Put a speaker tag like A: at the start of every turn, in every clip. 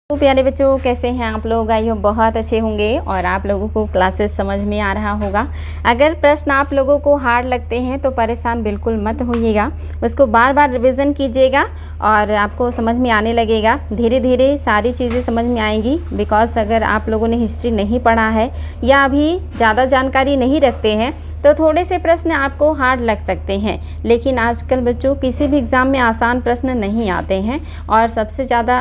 A: तो प्यारे बच्चों, कैसे हैं आप लोग? आई होप बहुत अच्छे होंगे और आप लोगों को क्लासेस समझ में आ रहा होगा। अगर प्रश्न आप लोगों को हार्ड लगते हैं तो परेशान बिल्कुल मत होइएगा, उसको बार बार रिवीजन कीजिएगा और आपको समझ में आने लगेगा। धीरे धीरे सारी चीज़ें समझ में आएंगी। बिकॉज अगर आप लोगों ने हिस्ट्री नहीं पढ़ा है या अभी ज़्यादा जानकारी नहीं रखते हैं तो थोड़े से प्रश्न आपको हार्ड लग सकते हैं, लेकिन आजकल बच्चों किसी भी एग्ज़ाम में आसान प्रश्न नहीं आते हैं। और सबसे ज़्यादा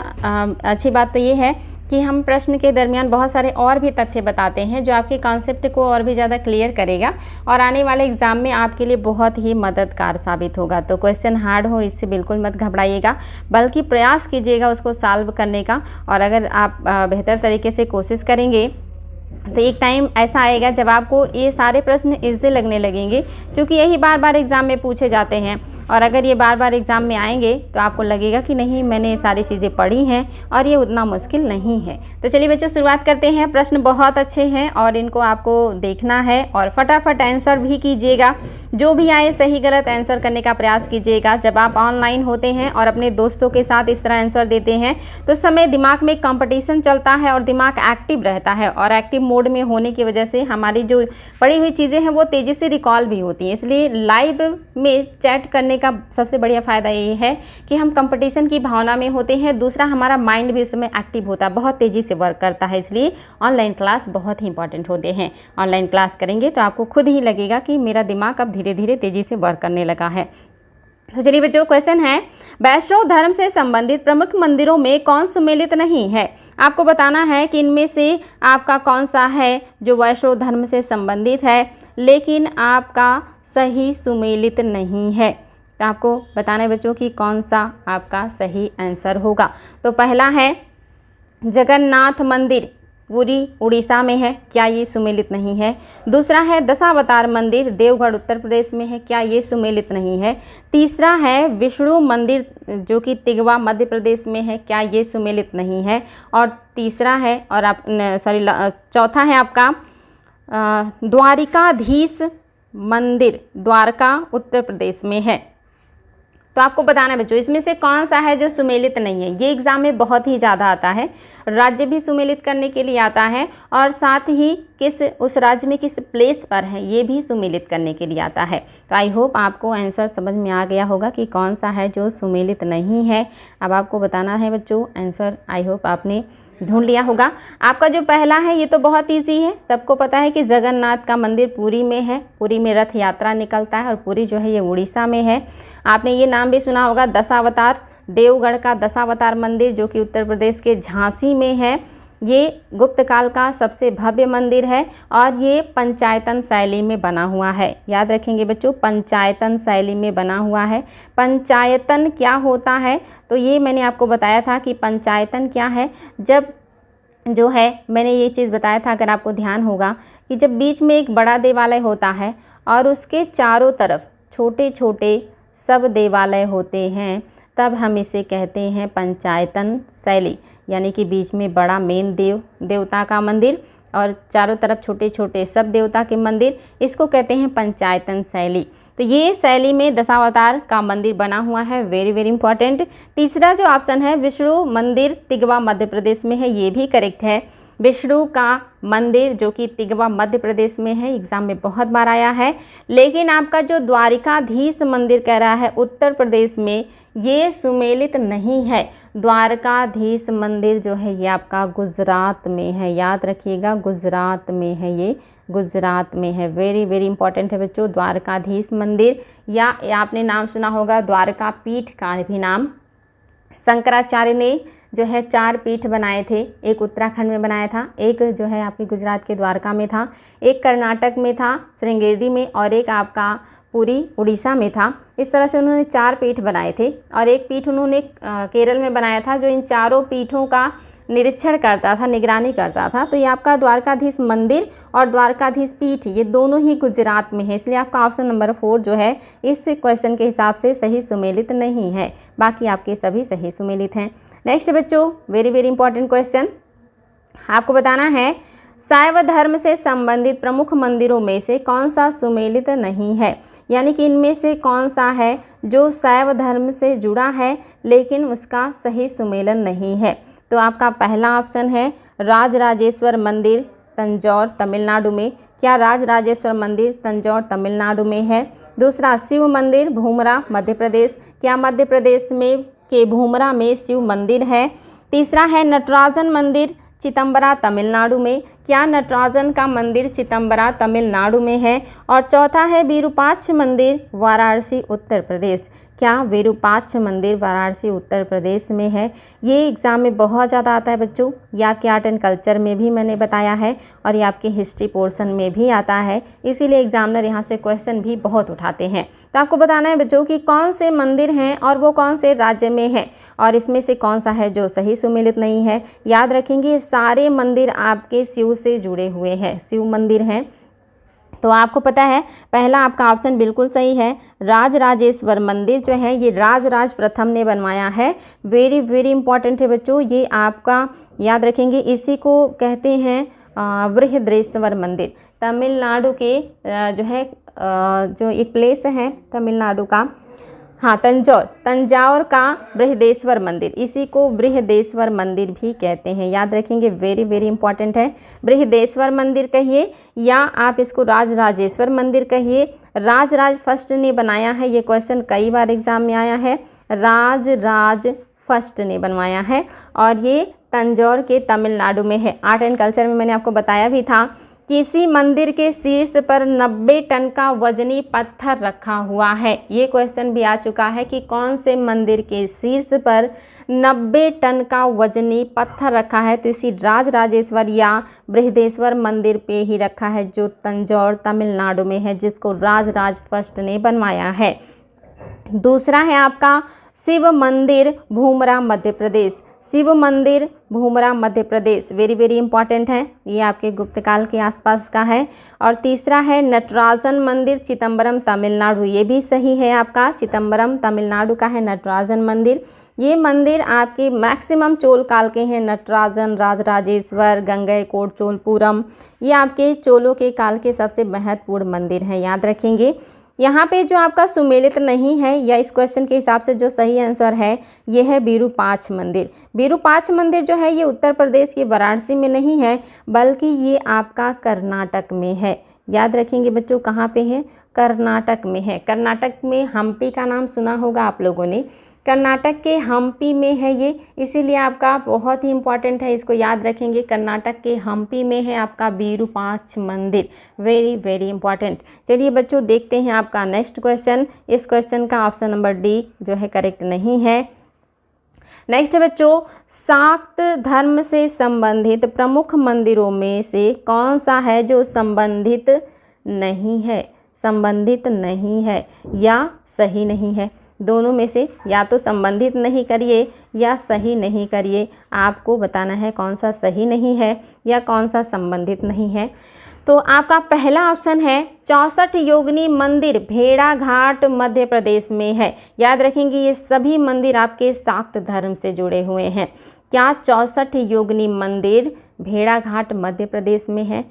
A: अच्छी बात तो ये है कि हम प्रश्न के दरमियान बहुत सारे और भी तथ्य बताते हैं जो आपके कॉन्सेप्ट को और भी ज़्यादा क्लियर करेगा और आने वाले एग्ज़ाम में आपके लिए बहुत ही मददगार साबित होगा। तो क्वेश्चन हार्ड हो इससे बिल्कुल मत घबराइएगा, बल्कि प्रयास कीजिएगा उसको सॉल्व करने का। और अगर आप बेहतर तरीके से कोशिश करेंगे तो एक टाइम ऐसा आएगा जब आपको ये सारे प्रश्न ईजी लगने लगेंगे, क्योंकि यही बार बार एग्ज़ाम में पूछे जाते हैं। और अगर ये बार बार एग्ज़ाम में आएंगे तो आपको लगेगा कि नहीं, मैंने ये सारी चीज़ें पढ़ी हैं और ये उतना मुश्किल नहीं है। तो चलिए बच्चों, शुरुआत करते हैं। प्रश्न बहुत अच्छे हैं और इनको आपको देखना है और फटाफट आंसर भी कीजिएगा। जो भी आए सही गलत आंसर करने का प्रयास कीजिएगा। जब आप ऑनलाइन होते हैं और अपने दोस्तों के साथ इस तरह आंसर देते हैं तो उस समय दिमाग में कंपटीशन चलता है और दिमाग एक्टिव रहता है, और एक्टिव मोड में होने की वजह से हमारी जो पढ़ी हुई चीज़ें हैं वो तेज़ी से रिकॉल भी होती हैं। इसलिए लाइव में चैट करने का सबसे बढ़िया फ़ायदा ये है कि हम कंपटीशन की भावना में होते हैं। दूसरा, हमारा माइंड भी उस समय एक्टिव होता है, बहुत तेज़ी से वर्क करता है। इसलिए ऑनलाइन क्लास बहुत ही इंपॉर्टेंट होते हैं। ऑनलाइन क्लास करेंगे तो आपको खुद ही लगेगा कि मेरा दिमाग अब धीरे धीरे तेज़ी से वर्क करने लगा है। तो चलिए बच्चों, क्वेश्चन है, वैष्णव धर्म से संबंधित प्रमुख मंदिरों में कौन सुमेलित नहीं है? आपको बताना है कि इनमें से आपका कौन सा है जो वैष्णव धर्म से संबंधित है लेकिन आपका सही सुमेलित नहीं है। तो आपको बताना है बच्चों कि कौन सा आपका सही आंसर होगा। तो पहला है जगन्नाथ मंदिर, पूरी उड़ीसा में है, क्या ये सुमेलित नहीं है? दूसरा है दशावतार मंदिर, देवगढ़ उत्तर प्रदेश में है, क्या ये सुमेलित नहीं है? तीसरा है विष्णु मंदिर जो कि तिगवा मध्य प्रदेश में है, क्या ये सुमेलित नहीं है? और तीसरा है और आप चौथा है आपका द्वारिकाधीश मंदिर, द्वारका उत्तर प्रदेश में है। तो आपको बताना है बच्चों इसमें से कौन सा है जो सुमेलित नहीं है। ये एग्ज़ाम में बहुत ही ज़्यादा आता है, राज्य भी सुमेलित करने के लिए आता है और साथ ही उस राज्य में किस प्लेस पर है ये भी सुमेलित करने के लिए आता है। तो आई होप आपको आंसर समझ में आ गया होगा कि कौन सा है जो सुमेलित नहीं है। अब आपको बताना है बच्चों आंसर, आई होप आपने ढूंढ लिया होगा। आपका जो पहला है ये तो बहुत इजी है, सबको पता है कि जगन्नाथ का मंदिर पुरी में है, पुरी में रथ यात्रा निकलता है और पुरी जो है ये उड़ीसा में है। आपने ये नाम भी सुना होगा दशावतार, देवगढ़ का दशावतार मंदिर जो कि उत्तर प्रदेश के झांसी में है। ये गुप्त काल का सबसे भव्य मंदिर है और ये पंचायतन शैली में बना हुआ है। याद रखेंगे बच्चों, पंचायतन शैली में बना हुआ है। पंचायतन क्या होता है तो ये मैंने आपको बताया था कि पंचायतन क्या है। जब जो है मैंने ये चीज़ बताया था, अगर आपको ध्यान होगा, कि जब बीच में एक बड़ा देवालय होता है और उसके चारों तरफ छोटे छोटे सब देवालय होते हैं तब हम इसे कहते हैं पंचायतन शैली। यानी कि बीच में बड़ा मेन देवता का मंदिर और चारों तरफ छोटे छोटे सब देवता के मंदिर, इसको कहते हैं पंचायतन शैली। तो ये शैली में दशावतार का मंदिर बना हुआ है, वेरी वेरी इंपॉर्टेंट। तीसरा जो ऑप्शन है विष्णु मंदिर तिगवा मध्य प्रदेश में है, ये भी करेक्ट है। विष्णु का मंदिर जो कि तिगवा मध्य प्रदेश में है, एग्जाम में बहुत बार आया है। लेकिन आपका जो द्वारिकाधीश मंदिर कह रहा है उत्तर प्रदेश में, ये सुमेलित नहीं है। द्वारकाधीश मंदिर जो है ये आपका गुजरात में है, याद रखिएगा गुजरात में है, ये गुजरात में है। वेरी वेरी इंपॉर्टेंट है बच्चों द्वारकाधीश मंदिर। या आपने नाम सुना होगा द्वारका पीठ का भी नाम। शंकराचार्य ने जो है 4 पीठ बनाए थे, एक उत्तराखंड में बनाया था, एक जो है आपकी गुजरात के द्वारका में था, एक कर्नाटक में था श्रृंगेरी में और एक आपका पुरी उड़ीसा में था। इस तरह से उन्होंने 4 पीठ बनाए थे और एक पीठ उन्होंने केरल में बनाया था जो इन चारों पीठों का निरीक्षण करता था, निगरानी करता था। तो ये आपका द्वारकाधीश मंदिर और द्वारकाधीश पीठ ये दोनों ही गुजरात में है, इसलिए आपका ऑप्शन नंबर 4 जो है इस क्वेश्चन के हिसाब से सही सुमेलित नहीं है। बाकी आपके सभी सही सुमेलित हैं। नेक्स्ट बच्चों, वेरी वेरी इंपॉर्टेंट क्वेश्चन, आपको बताना है शैव धर्म से संबंधित प्रमुख मंदिरों में से कौन सा सुमेलित नहीं है, यानी कि इनमें से कौन सा है जो शैव धर्म से जुड़ा है लेकिन उसका सही सुमेलन नहीं है। तो आपका पहला ऑप्शन है राजराजेश्वर मंदिर तंजौर तमिलनाडु में। क्या राजराजेश्वर मंदिर तंजौर तमिलनाडु में है? दूसरा, शिव मंदिर भूमरा मध्य प्रदेश। क्या मध्य प्रदेश में के भूमरा में शिव मंदिर है? तीसरा है नटराजन मंदिर चिदंबरा तमिलनाडु में। क्या नटराजन का मंदिर चिदंबरा तमिलनाडु में है? और चौथा है विरूपाक्ष मंदिर वाराणसी उत्तर प्रदेश। क्या विरूपाक्ष मंदिर वाराणसी उत्तर प्रदेश में है? ये एग्ज़ाम में बहुत ज़्यादा आता है बच्चों। ये आपके आर्ट एंड कल्चर में भी मैंने बताया है और ये आपके हिस्ट्री पोर्शन में भी आता है, इसीलिए एग्जामिनर यहाँ से क्वेश्चन भी बहुत उठाते हैं। तो आपको बताना है बच्चों कि कौन से मंदिर हैं और वो कौन से राज्य में हैं और इसमें से कौन सा है जो सही सुमेलित नहीं है। याद रखेंगे सारे मंदिर आपके शिव से जुड़े हुए हैं, शिव मंदिर हैं। तो आपको पता है पहला आपका ऑप्शन बिल्कुल सही है। राजराजेश्वर मंदिर जो है ये राजराज प्रथम ने बनवाया है। वेरी वेरी इंपॉर्टेंट है बच्चों, ये आपका याद रखेंगे। इसी को कहते हैं बृहद्रेश्वर मंदिर। तमिलनाडु के जो है जो एक प्लेस है तमिलनाडु का, हाँ तंजौर का बृहदेश्वर मंदिर, इसी को बृहदेश्वर मंदिर भी कहते हैं। याद रखेंगे, वेरी वेरी इंपॉर्टेंट है। बृहदेश्वर मंदिर कहिए या आप इसको राजराजेश्वर मंदिर कहिए। राजराज फर्स्ट ने बनाया है, ये क्वेश्चन कई बार एग्जाम में आया है। राजराज फर्स्ट ने बनवाया है और ये तंजौर के तमिलनाडु में है। आर्ट एंड कल्चर में मैंने आपको बताया भी था। किसी मंदिर के शीर्ष पर 90 टन का वजनी पत्थर रखा हुआ है। ये क्वेश्चन भी आ चुका है कि कौन से मंदिर के शीर्ष पर 90 टन का वजनी पत्थर रखा है। तो इसी राजराजेश्वर या बृहदेश्वर मंदिर पे ही रखा है जो तंजौर तमिलनाडु में है, जिसको राजराज फर्स्ट ने बनवाया है। दूसरा है आपका शिव मंदिर भूमरा मध्य प्रदेश। शिव मंदिर Bumrah Madhya Pradesh, very very important है, ये आपके गुप्तकाल के आसपास का है। और तीसरा है नटराजन मंदिर चिदंबरम तमिलनाडु, ये भी सही है आपका, चिदंबरम तमिलनाडु का है नटराजन मंदिर। ये मंदिर आपके मैक्सिमम चोल काल के हैं। नटराजन, राजराजेश्वर, गंगैकोट चोलपुरम, ये आपके चोलों के काल के सबसे महत्वपूर्ण मंदिर हैं। याद रखेंगे। यहाँ पे जो आपका सुमेलित नहीं है या इस क्वेश्चन के हिसाब से जो सही आंसर है ये है विरूपाक्ष मंदिर। विरूपाक्ष मंदिर जो है ये उत्तर प्रदेश के वाराणसी में नहीं है, बल्कि ये आपका कर्नाटक में है। याद रखेंगे बच्चों, कहाँ पे है? कर्नाटक में है। कर्नाटक में हम्पी का नाम सुना होगा आप लोगों ने, कर्नाटक के हम्पी में है ये, इसीलिए आपका बहुत ही इंपॉर्टेंट है, इसको याद रखेंगे। कर्नाटक के हम्पी में है आपका विरूपाक्ष मंदिर, वेरी वेरी इंपॉर्टेंट। चलिए बच्चों देखते हैं आपका नेक्स्ट क्वेश्चन। इस क्वेश्चन का ऑप्शन नंबर डी जो है करेक्ट नहीं है। नेक्स्ट बच्चों, शाक्त धर्म से संबंधित प्रमुख मंदिरों में से कौन सा है जो संबंधित नहीं है? संबंधित नहीं है या सही नहीं है, दोनों में से या तो संबंधित नहीं करिए या सही नहीं करिए। आपको बताना है कौन सा सही नहीं है या कौन सा संबंधित नहीं है। तो आपका पहला ऑप्शन है 64 योगिनी मंदिर भेड़ाघाट मध्य प्रदेश में है। याद रखेंगे ये सभी मंदिर आपके शाक्त धर्म से जुड़े हुए हैं। क्या 64 योगिनी मंदिर भेड़ाघाट मध्य प्रदेश में है?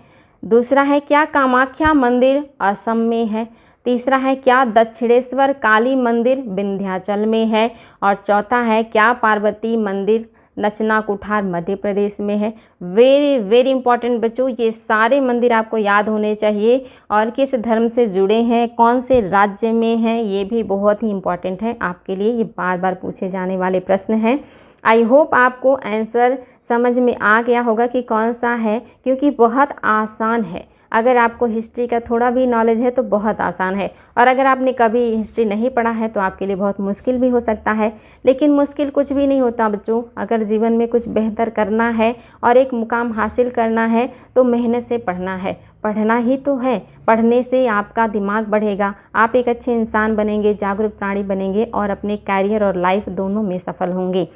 A: दूसरा है क्या कामाख्या मंदिर असम में है? तीसरा है क्या दक्षिणेश्वर काली मंदिर विंध्याचल में है? और चौथा है क्या पार्वती मंदिर नचना कुठार मध्य प्रदेश में है? वेरी वेरी इंपॉर्टेंट बच्चों, ये सारे मंदिर आपको याद होने चाहिए और किस धर्म से जुड़े हैं, कौन से राज्य में हैं, ये भी बहुत ही इंपॉर्टेंट है आपके लिए। ये बार बार पूछे जाने वाले प्रश्न हैं। आई होप आपको आंसर समझ में आ गया होगा कि कौन सा है, क्योंकि बहुत आसान है। अगर आपको हिस्ट्री का थोड़ा भी नॉलेज है तो बहुत आसान है, और अगर आपने कभी हिस्ट्री नहीं पढ़ा है तो आपके लिए बहुत मुश्किल भी हो सकता है। लेकिन मुश्किल कुछ भी नहीं होता बच्चों। अगर जीवन में कुछ बेहतर करना है और एक मुकाम हासिल करना है तो मेहनत से पढ़ना है, पढ़ना ही तो है। पढ़ने से आपका दिमाग बढ़ेगा, आप एक अच्छे इंसान बनेंगे, जागरूक प्राणी बनेंगे और अपने कैरियर और लाइफ दोनों में सफल होंगे।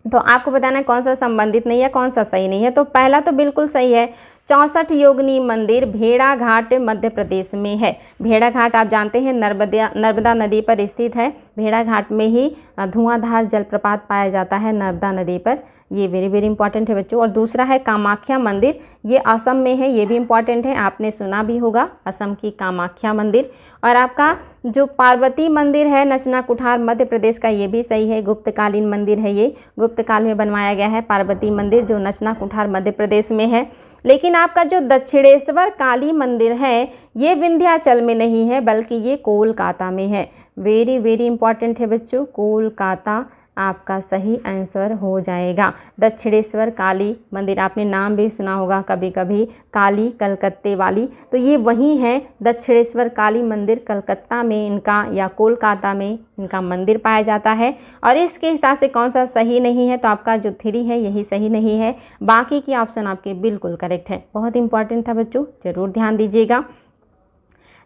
A: तो आपको बताना है कौन सा संबंधित नहीं है, कौन सा सही नहीं है। तो पहला तो बिल्कुल सही है, 64 योगिनी मंदिर भेड़ाघाट मध्य प्रदेश में है। भेड़ाघाट आप जानते हैं नर्मदा नदी पर स्थित है। भेड़ाघाट में ही धुआंधार जलप्रपात पाया जाता है नर्मदा नदी पर। ये वेरी वेरी इंपॉर्टेंट है बच्चों। और दूसरा है कामाख्या मंदिर, ये असम में है, ये भी इंपॉर्टेंट है, आपने सुना भी होगा असम की कामाख्या मंदिर। और आपका जो पार्वती मंदिर है नचना कुठार मध्य प्रदेश का, ये भी सही है, गुप्तकालीन मंदिर है, ये गुप्त काल में बनवाया गया है पार्वती मंदिर जो नचना कुठार मध्य प्रदेश में है। लेकिन आपका जो दक्षिणेश्वर काली मंदिर है ये विंध्याचल में नहीं है बल्कि ये कोलकाता में है। वेरी वेरी इंपॉर्टेंट है बच्चों, कोलकाता आपका सही आंसर हो जाएगा। दक्षिणेश्वर काली मंदिर आपने नाम भी सुना होगा कभी कभी, काली कलकत्ते वाली, तो ये वही है दक्षिणेश्वर काली मंदिर, कलकत्ता में इनका या कोलकाता में इनका मंदिर पाया जाता है। और इसके हिसाब से कौन सा सही नहीं है, तो आपका जो 3 है यही सही नहीं है, बाकी की ऑप्शन आपके बिल्कुल करेक्ट है। बहुत इंपॉर्टेंट था बच्चों, जरूर ध्यान दीजिएगा।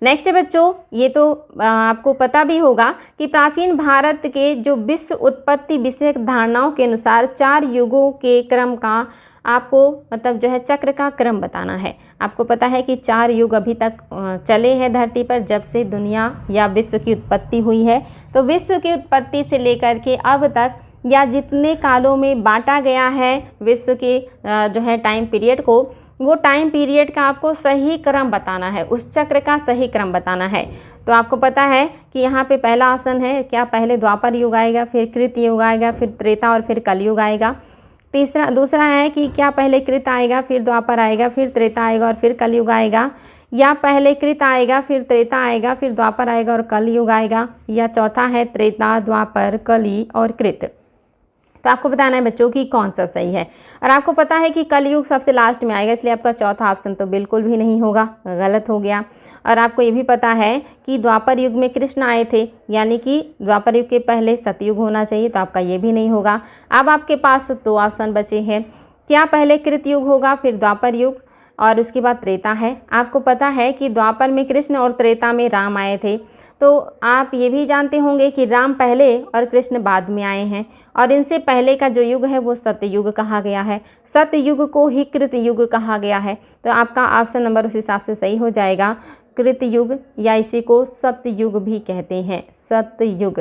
A: नेक्स्ट है बच्चों, ये तो आपको पता भी होगा कि प्राचीन भारत के जो विश्व उत्पत्ति विषयक धारणाओं के अनुसार 4 युगों के क्रम का आपको मतलब जो है चक्र का क्रम बताना है। आपको पता है कि 4 युग अभी तक चले हैं धरती पर जब से दुनिया या विश्व की उत्पत्ति हुई है। तो विश्व की उत्पत्ति से लेकर के अब तक या जितने कालों में बांटा गया है विश्व के जो है टाइम पीरियड को, वो टाइम पीरियड का आपको सही क्रम बताना है, उस चक्र का सही क्रम बताना है। तो आपको पता है कि यहाँ पे पहला ऑप्शन है, क्या पहले द्वापर युग आएगा, फिर कृत युग आएगा, फिर त्रेता और फिर कलयुग आएगा। दूसरा है कि क्या पहले कृत आएगा, फिर द्वापर आएगा, फिर त्रेता आएगा और फिर कलयुग आएगा, या पहले कृत आएगा, फिर त्रेता आएगा, फिर द्वापर आएगा और कलयुग आएगा, या चौथा है त्रेता, द्वापर, कली और कृत। तो आपको बताना है बच्चों कि कौन सा सही है। और आपको पता है कि कलयुग सबसे लास्ट में आएगा, इसलिए आपका चौथा ऑप्शन तो बिल्कुल भी नहीं होगा, गलत हो गया। और आपको ये भी पता है कि द्वापर युग में कृष्ण आए थे, यानी कि द्वापर युग के पहले सतयुग होना चाहिए, तो आपका ये भी नहीं होगा। अब आपके पास 2 ऑप्शन बचे हैं, क्या पहले कृत युग होगा, फिर द्वापर युग और उसके बाद त्रेता है। आपको पता है कि द्वापर में कृष्ण और त्रेता में राम आए थे, तो आप ये भी जानते होंगे कि राम पहले और कृष्ण बाद में आए हैं। और इनसे पहले का जो युग है वो सतयुग कहा गया है, सतयुग को ही कृत युग कहा गया है। तो आपका ऑप्शन नंबर उस हिसाब से सही हो जाएगा, कृत युग, या इसी को सतयुग भी कहते हैं, सतयुग,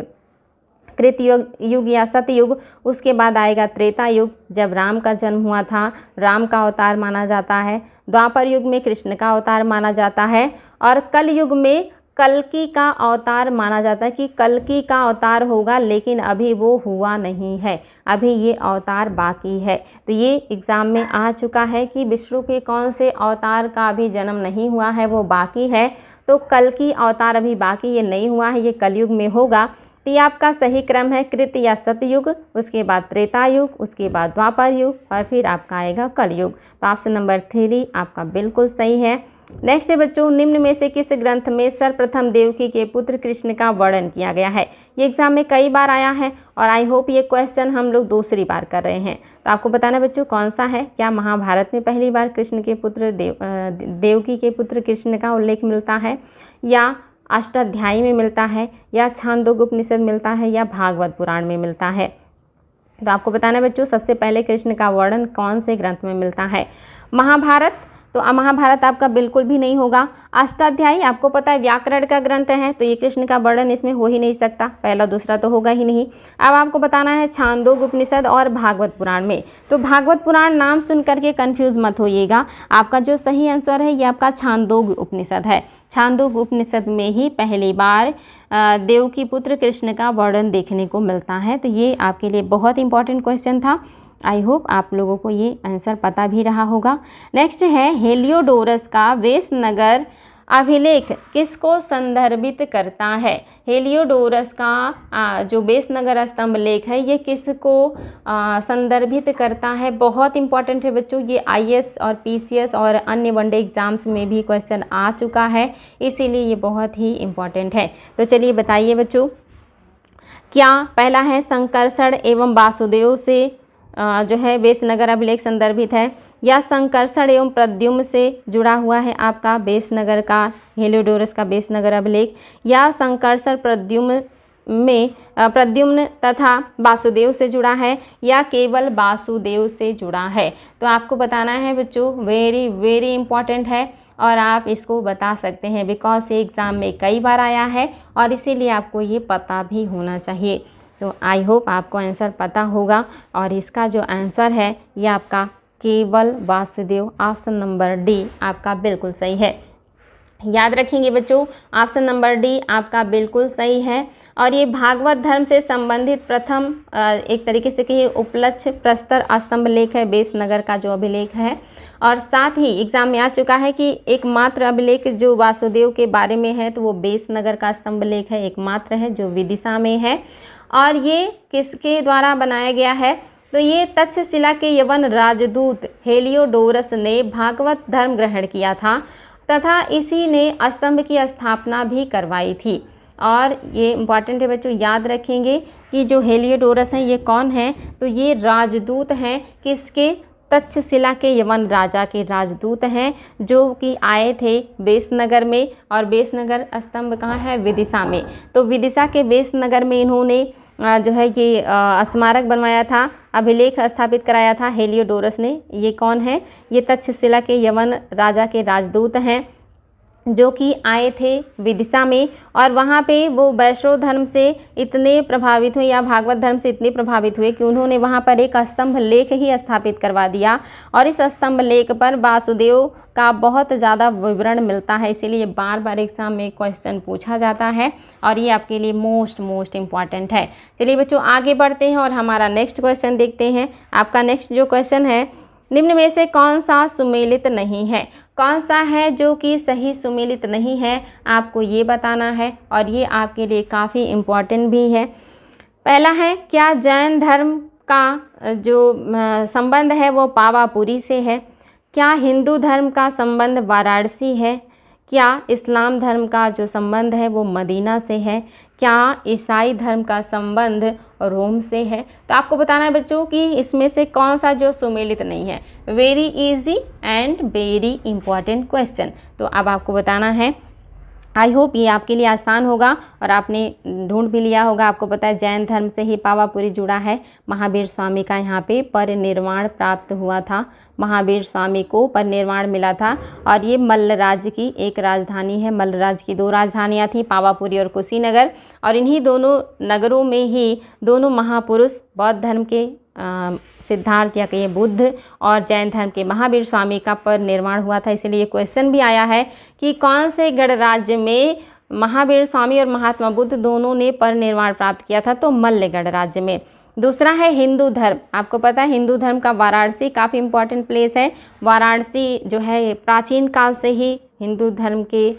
A: कृत युग या सतयुग। उसके बाद आएगा त्रेता युग, जब राम का जन्म हुआ था, राम का अवतार माना जाता है। द्वापर युग में कृष्ण का अवतार माना जाता है। और कल युग में कल्कि का अवतार माना जाता है कि कल्कि का अवतार होगा, लेकिन अभी वो हुआ नहीं है, अभी ये अवतार बाकी है। तो ये एग्ज़ाम में आ चुका है कि विष्णु के कौन से अवतार का अभी जन्म नहीं हुआ है, वो बाकी है। तो कल्कि अवतार अभी बाकी, ये नहीं हुआ है, ये कलयुग में होगा। तो ये आपका सही क्रम है, कृत या सतयुग, उसके बाद त्रेता युग, उसके बाद द्वापर युग और फिर आपका आएगा कलयुग। तो ऑप्शन नंबर 3 आपका बिल्कुल सही है। नेक्स्ट है बच्चों, निम्न में से किस ग्रंथ में सर्वप्रथम देवकी के पुत्र कृष्ण का वर्णन किया गया है। ये एग्जाम में कई बार आया है और आई होप ये क्वेश्चन हम लोग दूसरी बार कर रहे हैं। तो आपको बताना बच्चों कौन सा है, क्या महाभारत में पहली बार कृष्ण के पुत्र देवकी के पुत्र कृष्ण का उल्लेख मिलता है, या अष्टाध्यायी में मिलता है, या छांदोग्य उपनिषद मिलता है, या भागवत पुराण में मिलता है। तो आपको बताना बच्चों सबसे पहले कृष्ण का वर्णन कौन से ग्रंथ में मिलता है। महाभारत, तो महाभारत आपका बिल्कुल भी नहीं होगा। अष्टाध्यायी आपको पता है व्याकरण का ग्रंथ है, तो ये कृष्ण का वर्णन इसमें हो ही नहीं सकता, पहला दूसरा तो होगा ही नहीं। अब आपको बताना है छांदोग्य उपनिषद और भागवत पुराण में। तो भागवत पुराण नाम सुन करके कन्फ्यूज़ मत होइएगा, आपका जो सही आंसर है ये आपका छांदोग्य उपनिषद है। छांदोग्य उपनिषद में ही पहली बार देवकी पुत्र कृष्ण का वर्णन देखने को मिलता है। तो ये आपके लिए बहुत इंपॉर्टेंट क्वेश्चन था, आई होप आप लोगों को ये आंसर पता भी रहा होगा। नेक्स्ट है, हेलियोडोरस का वेशनगर अभिलेख किसको संदर्भित करता है। हेलियोडोरस का जो वेशनगर स्तंभ लेख है ये किसको संदर्भित करता है। बहुत इंपॉर्टेंट है बच्चों, ये IAS और PCS और अन्य वनडे एग्जाम्स में भी क्वेश्चन आ चुका है, इसीलिए ये बहुत ही इम्पॉर्टेंट है। तो चलिए बताइए बच्चों, क्या पहला है संकर्षण एवं वासुदेव से जो है वेशनगर अभिलेख संदर्भित है, या संकर्षण एवं प्रद्युम्न से जुड़ा हुआ है आपका वेशनगर का हेलियोडोरस का वेशनगर अभिलेख, या संकर्षण प्रद्युम्न में प्रद्युम्न तथा वासुदेव से जुड़ा है या केवल वासुदेव से जुड़ा है? तो आपको बताना है बच्चों, वेरी वेरी इंपॉर्टेंट है और आप इसको बता सकते हैं बिकॉज ये एग्ज़ाम में कई बार आया है और इसीलिए आपको ये पता भी होना चाहिए। तो आई होप आपको आंसर पता होगा और इसका जो आंसर है ये आपका केवल वासुदेव, ऑप्शन नंबर डी आपका बिल्कुल सही है। याद रखेंगे बच्चों, ऑप्शन नंबर डी आपका बिल्कुल सही है। और ये भागवत धर्म से संबंधित प्रथम एक तरीके से कहिए उपलक्ष्य प्रस्तर स्तंभ लेख है, बेसनगर का जो अभिलेख है। और साथ ही एग्जाम में आ चुका है कि एकमात्र अभिलेख जो वासुदेव के बारे में है तो वो बेसनगर का स्तंभ लेख है, एकमात्र है जो विदिशा में है। और ये किसके द्वारा बनाया गया है? तो ये तक्षशिला के यवन राजदूत हेलियोडोरस ने भागवत धर्म ग्रहण किया था तथा इसी ने स्तंभ की स्थापना भी करवाई थी। और ये इम्पॉर्टेंट है बच्चों, याद रखेंगे कि जो हेलियोडोरस हैं ये कौन हैं? तो ये राजदूत हैं, किसके? तक्षशिला के यवन राजा के राजदूत हैं जो कि आए थे बेसनगर में। और बेसनगर स्तंभ कहाँ है? विदिशा में। तो विदिशा के बेसनगर में इन्होंने जो है ये स्मारक बनवाया था, अभिलेख स्थापित कराया था हेलियोडोरस ने। ये कौन है? ये तक्षशिला के यवन राजा के राजदूत हैं जो कि आए थे विदिशा में। और वहाँ पे वो वैष्णव धर्म से इतने प्रभावित हुए या भागवत धर्म से इतने प्रभावित हुए कि उन्होंने वहाँ पर एक स्तंभ लेख ही स्थापित करवा दिया। और इस स्तंभ लेख पर वासुदेव का बहुत ज़्यादा विवरण मिलता है, इसीलिए बार बार एग्जाम में क्वेश्चन पूछा जाता है और ये आपके लिए मोस्ट इम्पॉर्टेंट है। चलिए बच्चों आगे बढ़ते हैं और हमारा नेक्स्ट क्वेश्चन देखते हैं। आपका नेक्स्ट जो क्वेश्चन है, निम्न में से कौन सा सुमेलित नहीं है? कौन सा है जो कि सही सुमेलित नहीं है, आपको ये बताना है और ये आपके लिए काफ़ी इम्पॉर्टेंट भी है। पहला है, क्या जैन धर्म का जो संबंध है वो पावापुरी से है? क्या हिंदू धर्म का संबंध वाराणसी है? क्या इस्लाम धर्म का जो संबंध है वो मदीना से है? क्या ईसाई धर्म का संबंध रोम से है? तो आपको बताना है बच्चों कि इसमें से कौन सा जो सुमेलित नहीं है। Very easy and very important question. तो अब आपको बताना है। आई होप ये आपके लिए आसान होगा और आपने ढूंढ भी लिया होगा। आपको पता है जैन धर्म से ही पावापुरी जुड़ा है। महावीर स्वामी का यहाँ पे परिनिर्वाण प्राप्त हुआ था, महावीर स्वामी को परिनिर्वाण मिला था। और ये मल्लराज की एक राजधानी है। मल्लराज की 2 राजधानियाँ थी, पावापुरी और कुशीनगर। और इन्हीं दोनों नगरों में ही दोनों महापुरुष बौद्ध धर्म के सिद्धार्थ या कहिए बुद्ध और जैन धर्म के महावीर स्वामी का परिनिर्वाण हुआ था। इसलिए क्वेश्चन भी आया है कि कौन से गणराज्य में महावीर स्वामी और महात्मा बुद्ध दोनों ने परिनिर्वाण प्राप्त किया था? तो मल्ल गणराज्य में। दूसरा है हिंदू धर्म। आपको पता है हिंदू धर्म का वाराणसी काफ़ी इम्पॉर्टेंट प्लेस है। वाराणसी जो है प्राचीन काल से ही हिंदू धर्म के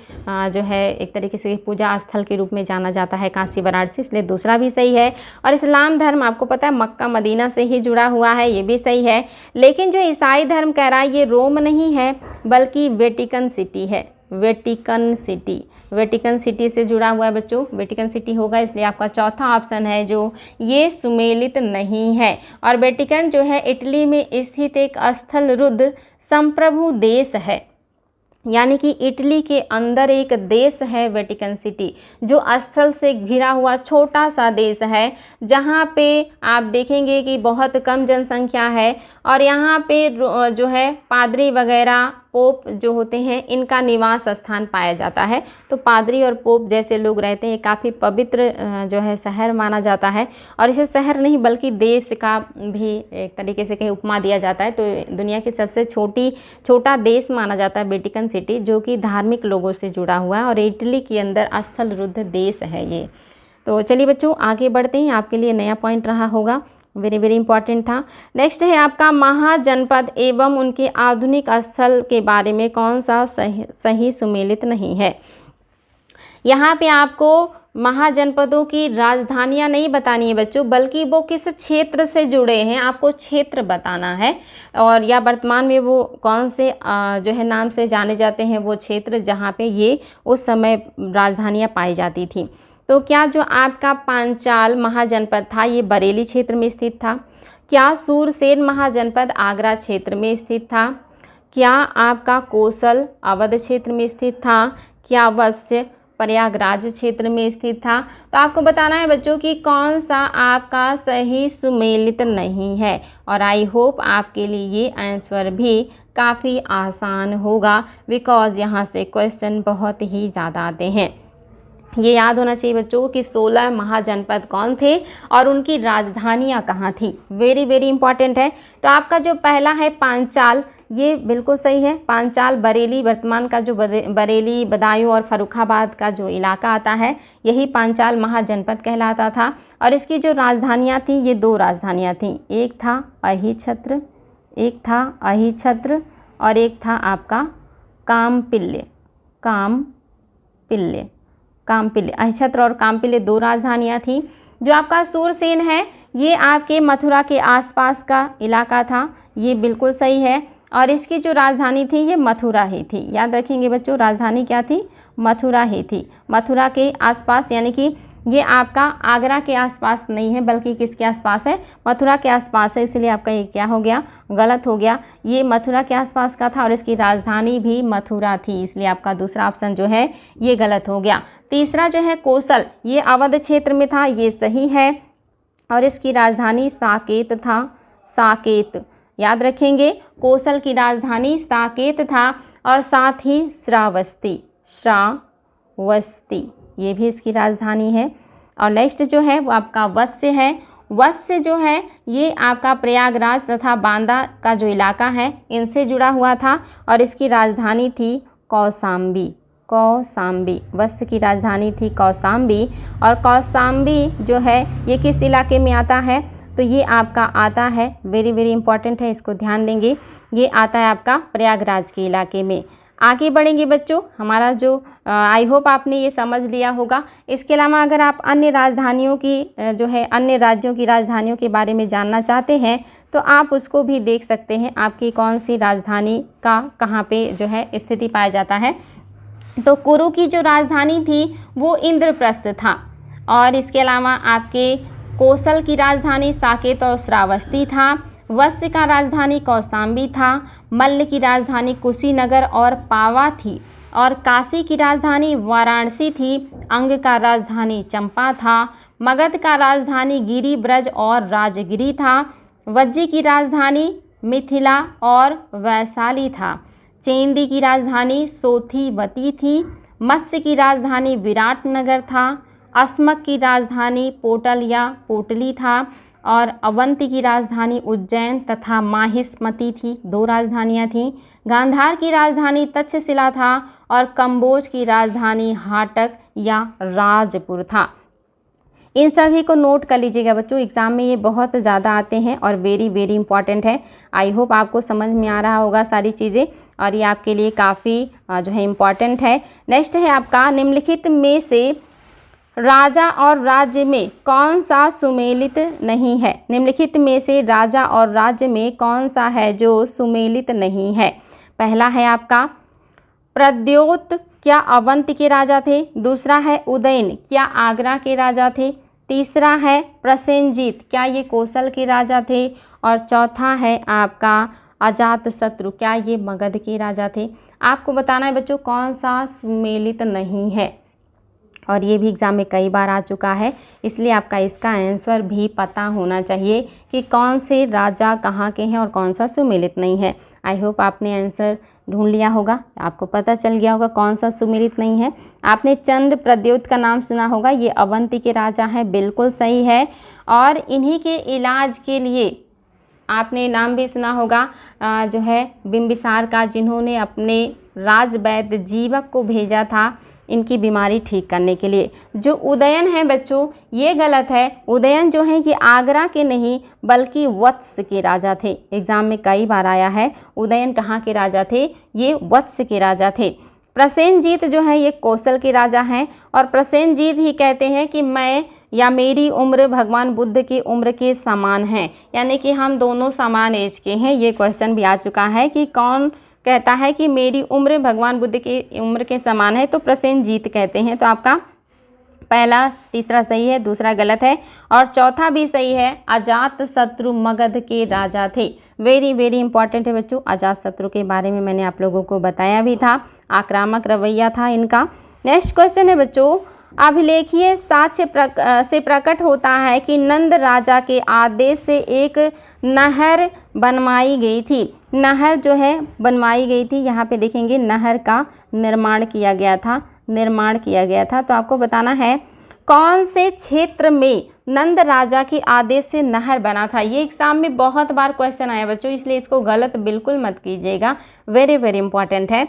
A: जो है एक तरीके से पूजा स्थल के रूप में जाना जाता है काशी वाराणसी, इसलिए दूसरा भी सही है। और इस्लाम धर्म आपको पता है मक्का मदीना से ही जुड़ा हुआ है, ये भी सही है। लेकिन जो ईसाई धर्म कह रहा है ये रोम नहीं है बल्कि वेटिकन सिटी है। वेटिकन सिटी से जुड़ा हुआ है बच्चों, वेटिकन सिटी होगा, इसलिए आपका चौथा ऑप्शन है जो ये सुमेलित नहीं है। और वेटिकन जो है इटली में स्थित एक स्थल रुद्ध संप्रभु देश है, यानी कि इटली के अंदर एक देश है वेटिकन सिटी, जो स्थल से घिरा हुआ छोटा सा देश है, जहाँ पे आप देखेंगे कि बहुत कम जनसंख्या है। और यहाँ पे जो है पादरी वगैरह पोप जो होते हैं इनका निवास स्थान पाया जाता है। तो पादरी और पोप जैसे लोग रहते हैं, काफ़ी पवित्र जो है शहर माना जाता है। और इसे शहर नहीं बल्कि देश का भी एक तरीके से कहीं उपमा दिया जाता है। तो दुनिया की सबसे छोटा देश माना जाता है वेटिकन सिटी, जो कि धार्मिक लोगों से जुड़ा हुआ है और इटली के अंदर स्थल रुद्ध देश है ये। तो चलिए बच्चों आगे बढ़ते हैं, आपके लिए नया पॉइंट रहा होगा, वेरी वेरी इंपॉर्टेंट था। नेक्स्ट है आपका महाजनपद एवं उनके आधुनिक स्थल के बारे में कौन सा सही सुमेलित नहीं है। यहाँ पे आपको महाजनपदों की राजधानियाँ नहीं बतानी है बच्चों, बल्कि वो किस क्षेत्र से जुड़े हैं आपको क्षेत्र बताना है। और या वर्तमान में वो कौन से जो है नाम से जाने जाते हैं वो क्षेत्र जहाँ पे ये उस समय राजधानियाँ पाई जाती थी। तो क्या जो आपका पांचाल महाजनपद था ये बरेली क्षेत्र में स्थित था? क्या सूरसेन महाजनपद आगरा क्षेत्र में स्थित था? क्या आपका कोसल अवध क्षेत्र में स्थित था? क्या वत्स्य प्रयागराज क्षेत्र में स्थित था। तो आपको बताना है बच्चों कि कौन सा आपका सही सुमेलित नहीं है। और आई होप आपके लिए ये आंसर भी काफ़ी आसान होगा, बिकॉज़ यहाँ से क्वेश्चन बहुत ही ज़्यादा आते हैं। ये याद होना चाहिए बच्चों कि 16 महाजनपद कौन थे और उनकी राजधानियाँ कहाँ थी। वेरी वेरी इंपॉर्टेंट है। तो आपका जो पहला है पांचाल, ये बिल्कुल सही है। पांचाल बरेली, वर्तमान का जो बरेली, बदायूं और फर्रुखाबाद का जो इलाका आता है, यही पांचाल महाजनपद कहलाता था। और इसकी जो राजधानियाँ थी, ये 2 राजधानियाँ थीं। एक था अहिछत्र और एक था आपका कामपिल्ले। अहिछत्र और कामपिल्ले 2 राजधानियाँ थीं। जो आपका सूरसेन है, ये आपके मथुरा के आसपास का इलाका था, ये बिल्कुल सही है। और इसकी जो राजधानी थी, ये मथुरा ही थी। याद रखेंगे बच्चों, राजधानी क्या थी? मथुरा ही थी। मथुरा के आसपास, यानी कि ये आपका आगरा के आसपास नहीं है, बल्कि किसके आसपास है? मथुरा के आसपास है। इसलिए आपका ये क्या हो गया? गलत हो गया। ये मथुरा के आसपास का था और इसकी राजधानी भी मथुरा थी, इसलिए आपका दूसरा ऑप्शन जो है ये गलत हो गया। तीसरा जो है कोसल, ये अवध क्षेत्र में था, ये सही है। और इसकी राजधानी साकेत था। साकेत याद रखेंगे, कोसल की राजधानी साकेत था। और साथ ही श्रावस्ती, ये भी इसकी राजधानी है। और नेक्स्ट जो है वो आपका वत्स्य है। वत्स्य जो है ये आपका प्रयागराज तथा बांदा का जो इलाका है, इनसे जुड़ा हुआ था और इसकी राजधानी थी कौसाम्बी। वत्स्य की राजधानी थी कौसाम्बी। और कौसाम्बी जो है ये किस इलाके में आता है? तो ये आपका आता है, वेरी वेरी इंपॉर्टेंट है, इसको ध्यान देंगे, ये आता है आपका प्रयागराज के इलाके में। आगे बढ़ेंगे बच्चों, हमारा जो आई होप आपने ये समझ लिया होगा। इसके अलावा अगर आप अन्य राजधानियों की जो है अन्य राज्यों की राजधानियों के बारे में जानना चाहते हैं तो आप उसको भी देख सकते हैं, आपकी कौन सी राजधानी का कहाँ पे जो है स्थिति पाया जाता है। तो कुरु की जो राजधानी थी वो इंद्रप्रस्थ था। और इसके अलावा आपके कोसल की राजधानी साकेत और श्रावस्ती था। वत्स्य का राजधानी कौसाम्बी था। मल्ल की राजधानी कुशीनगर और पावा थी। और काशी की राजधानी वाराणसी थी। अंग का राजधानी चंपा था। मगध का राजधानी गिरि ब्रज और राजगिरी था। वज्जी की राजधानी मिथिला और वैशाली था। चेंदी की राजधानी सोथीवती थी। मत्स्य की राजधानी विराटनगर था। अस्मक की राजधानी पोटल या पोटली था। और अवंती की राजधानी उज्जैन तथा माहिष्मती थी, 2 राजधानियाँ थीं। गांधार की राजधानी तक्षशिला था और कंबोज की राजधानी हाटक या राजपुर था। इन सभी को नोट कर लीजिएगा बच्चों, एग्ज़ाम में ये बहुत ज़्यादा आते हैं और वेरी वेरी इंपॉर्टेंट है। आई होप आपको समझ में आ रहा होगा सारी चीज़ें और ये आपके लिए काफ़ी जो है इम्पॉर्टेंट है। नेक्स्ट है आपका, निम्नलिखित में से राजा और राज्य में कौन सा सुमेलित नहीं है? निम्नलिखित में से राजा और राज्य में कौन सा है जो सुमेलित नहीं है? पहला है आपका प्रद्योत, क्या अवंती के राजा थे? दूसरा है उदयन, क्या आगरा के राजा थे? तीसरा है प्रसेनजीत, क्या ये कौशल के राजा थे? और चौथा है आपका अजातशत्रु, क्या ये मगध के राजा थे? आपको बताना है बच्चों कौन सा सुमेलित नहीं है। और ये भी एग्ज़ाम में कई बार आ चुका है, इसलिए आपका इसका आंसर भी पता होना चाहिए कि कौन से राजा कहाँ के हैं और कौन सा सुमेलित नहीं है। आई होप आपने आंसर ढूंढ लिया होगा, आपको पता चल गया होगा कौन सा सुमेलित नहीं है। आपने चंद्र प्रद्योत का नाम सुना होगा, ये अवंती के राजा हैं, बिल्कुल सही है। और इन्हीं के इलाज के लिए आपने नाम भी सुना होगा जो है बिंबिसार का, जिन्होंने अपने राजवैद्य जीवक को भेजा था इनकी बीमारी ठीक करने के लिए। जो उदयन है बच्चों ये गलत है, उदयन जो है ये आगरा के नहीं बल्कि वत्स के राजा थे। एग्ज़ाम में कई बार आया है, उदयन कहाँ के राजा थे? ये वत्स के राजा थे। प्रसेनजीत जो है ये कौशल के राजा हैं और प्रसेनजीत ही कहते हैं कि मैं या मेरी उम्र भगवान बुद्ध की उम्र के समान है, यानी कि हम दोनों समान एज के हैं। ये क्वेश्चन भी आ चुका है कि कौन कहता है कि मेरी उम्र भगवान बुद्ध की उम्र के समान है, तो प्रसेनजीत कहते हैं। तो आपका पहला तीसरा सही है, दूसरा गलत है और चौथा भी सही है। अजातशत्रु मगध के राजा थे। वेरी वेरी इंपॉर्टेंट है बच्चों, अजातशत्रु के बारे में मैंने आप लोगों को बताया भी था, आक्रामक रवैया था इनका। नेक्स्ट क्वेश्चन है बच्चों, अभिलेखीय साक्ष्य से प्रकट होता है कि नंद राजा के आदेश से एक नहर बनवाई गई थी। नहर जो है बनवाई गई थी, यहाँ पे देखेंगे नहर का निर्माण किया गया था। तो आपको बताना है कौन से क्षेत्र में नंद राजा के आदेश से नहर बना था। ये एग्जाम में बहुत बार क्वेश्चन आया बच्चों, इसलिए इसको गलत बिल्कुल मत कीजिएगा, वेरी वेरी इंपॉर्टेंट है।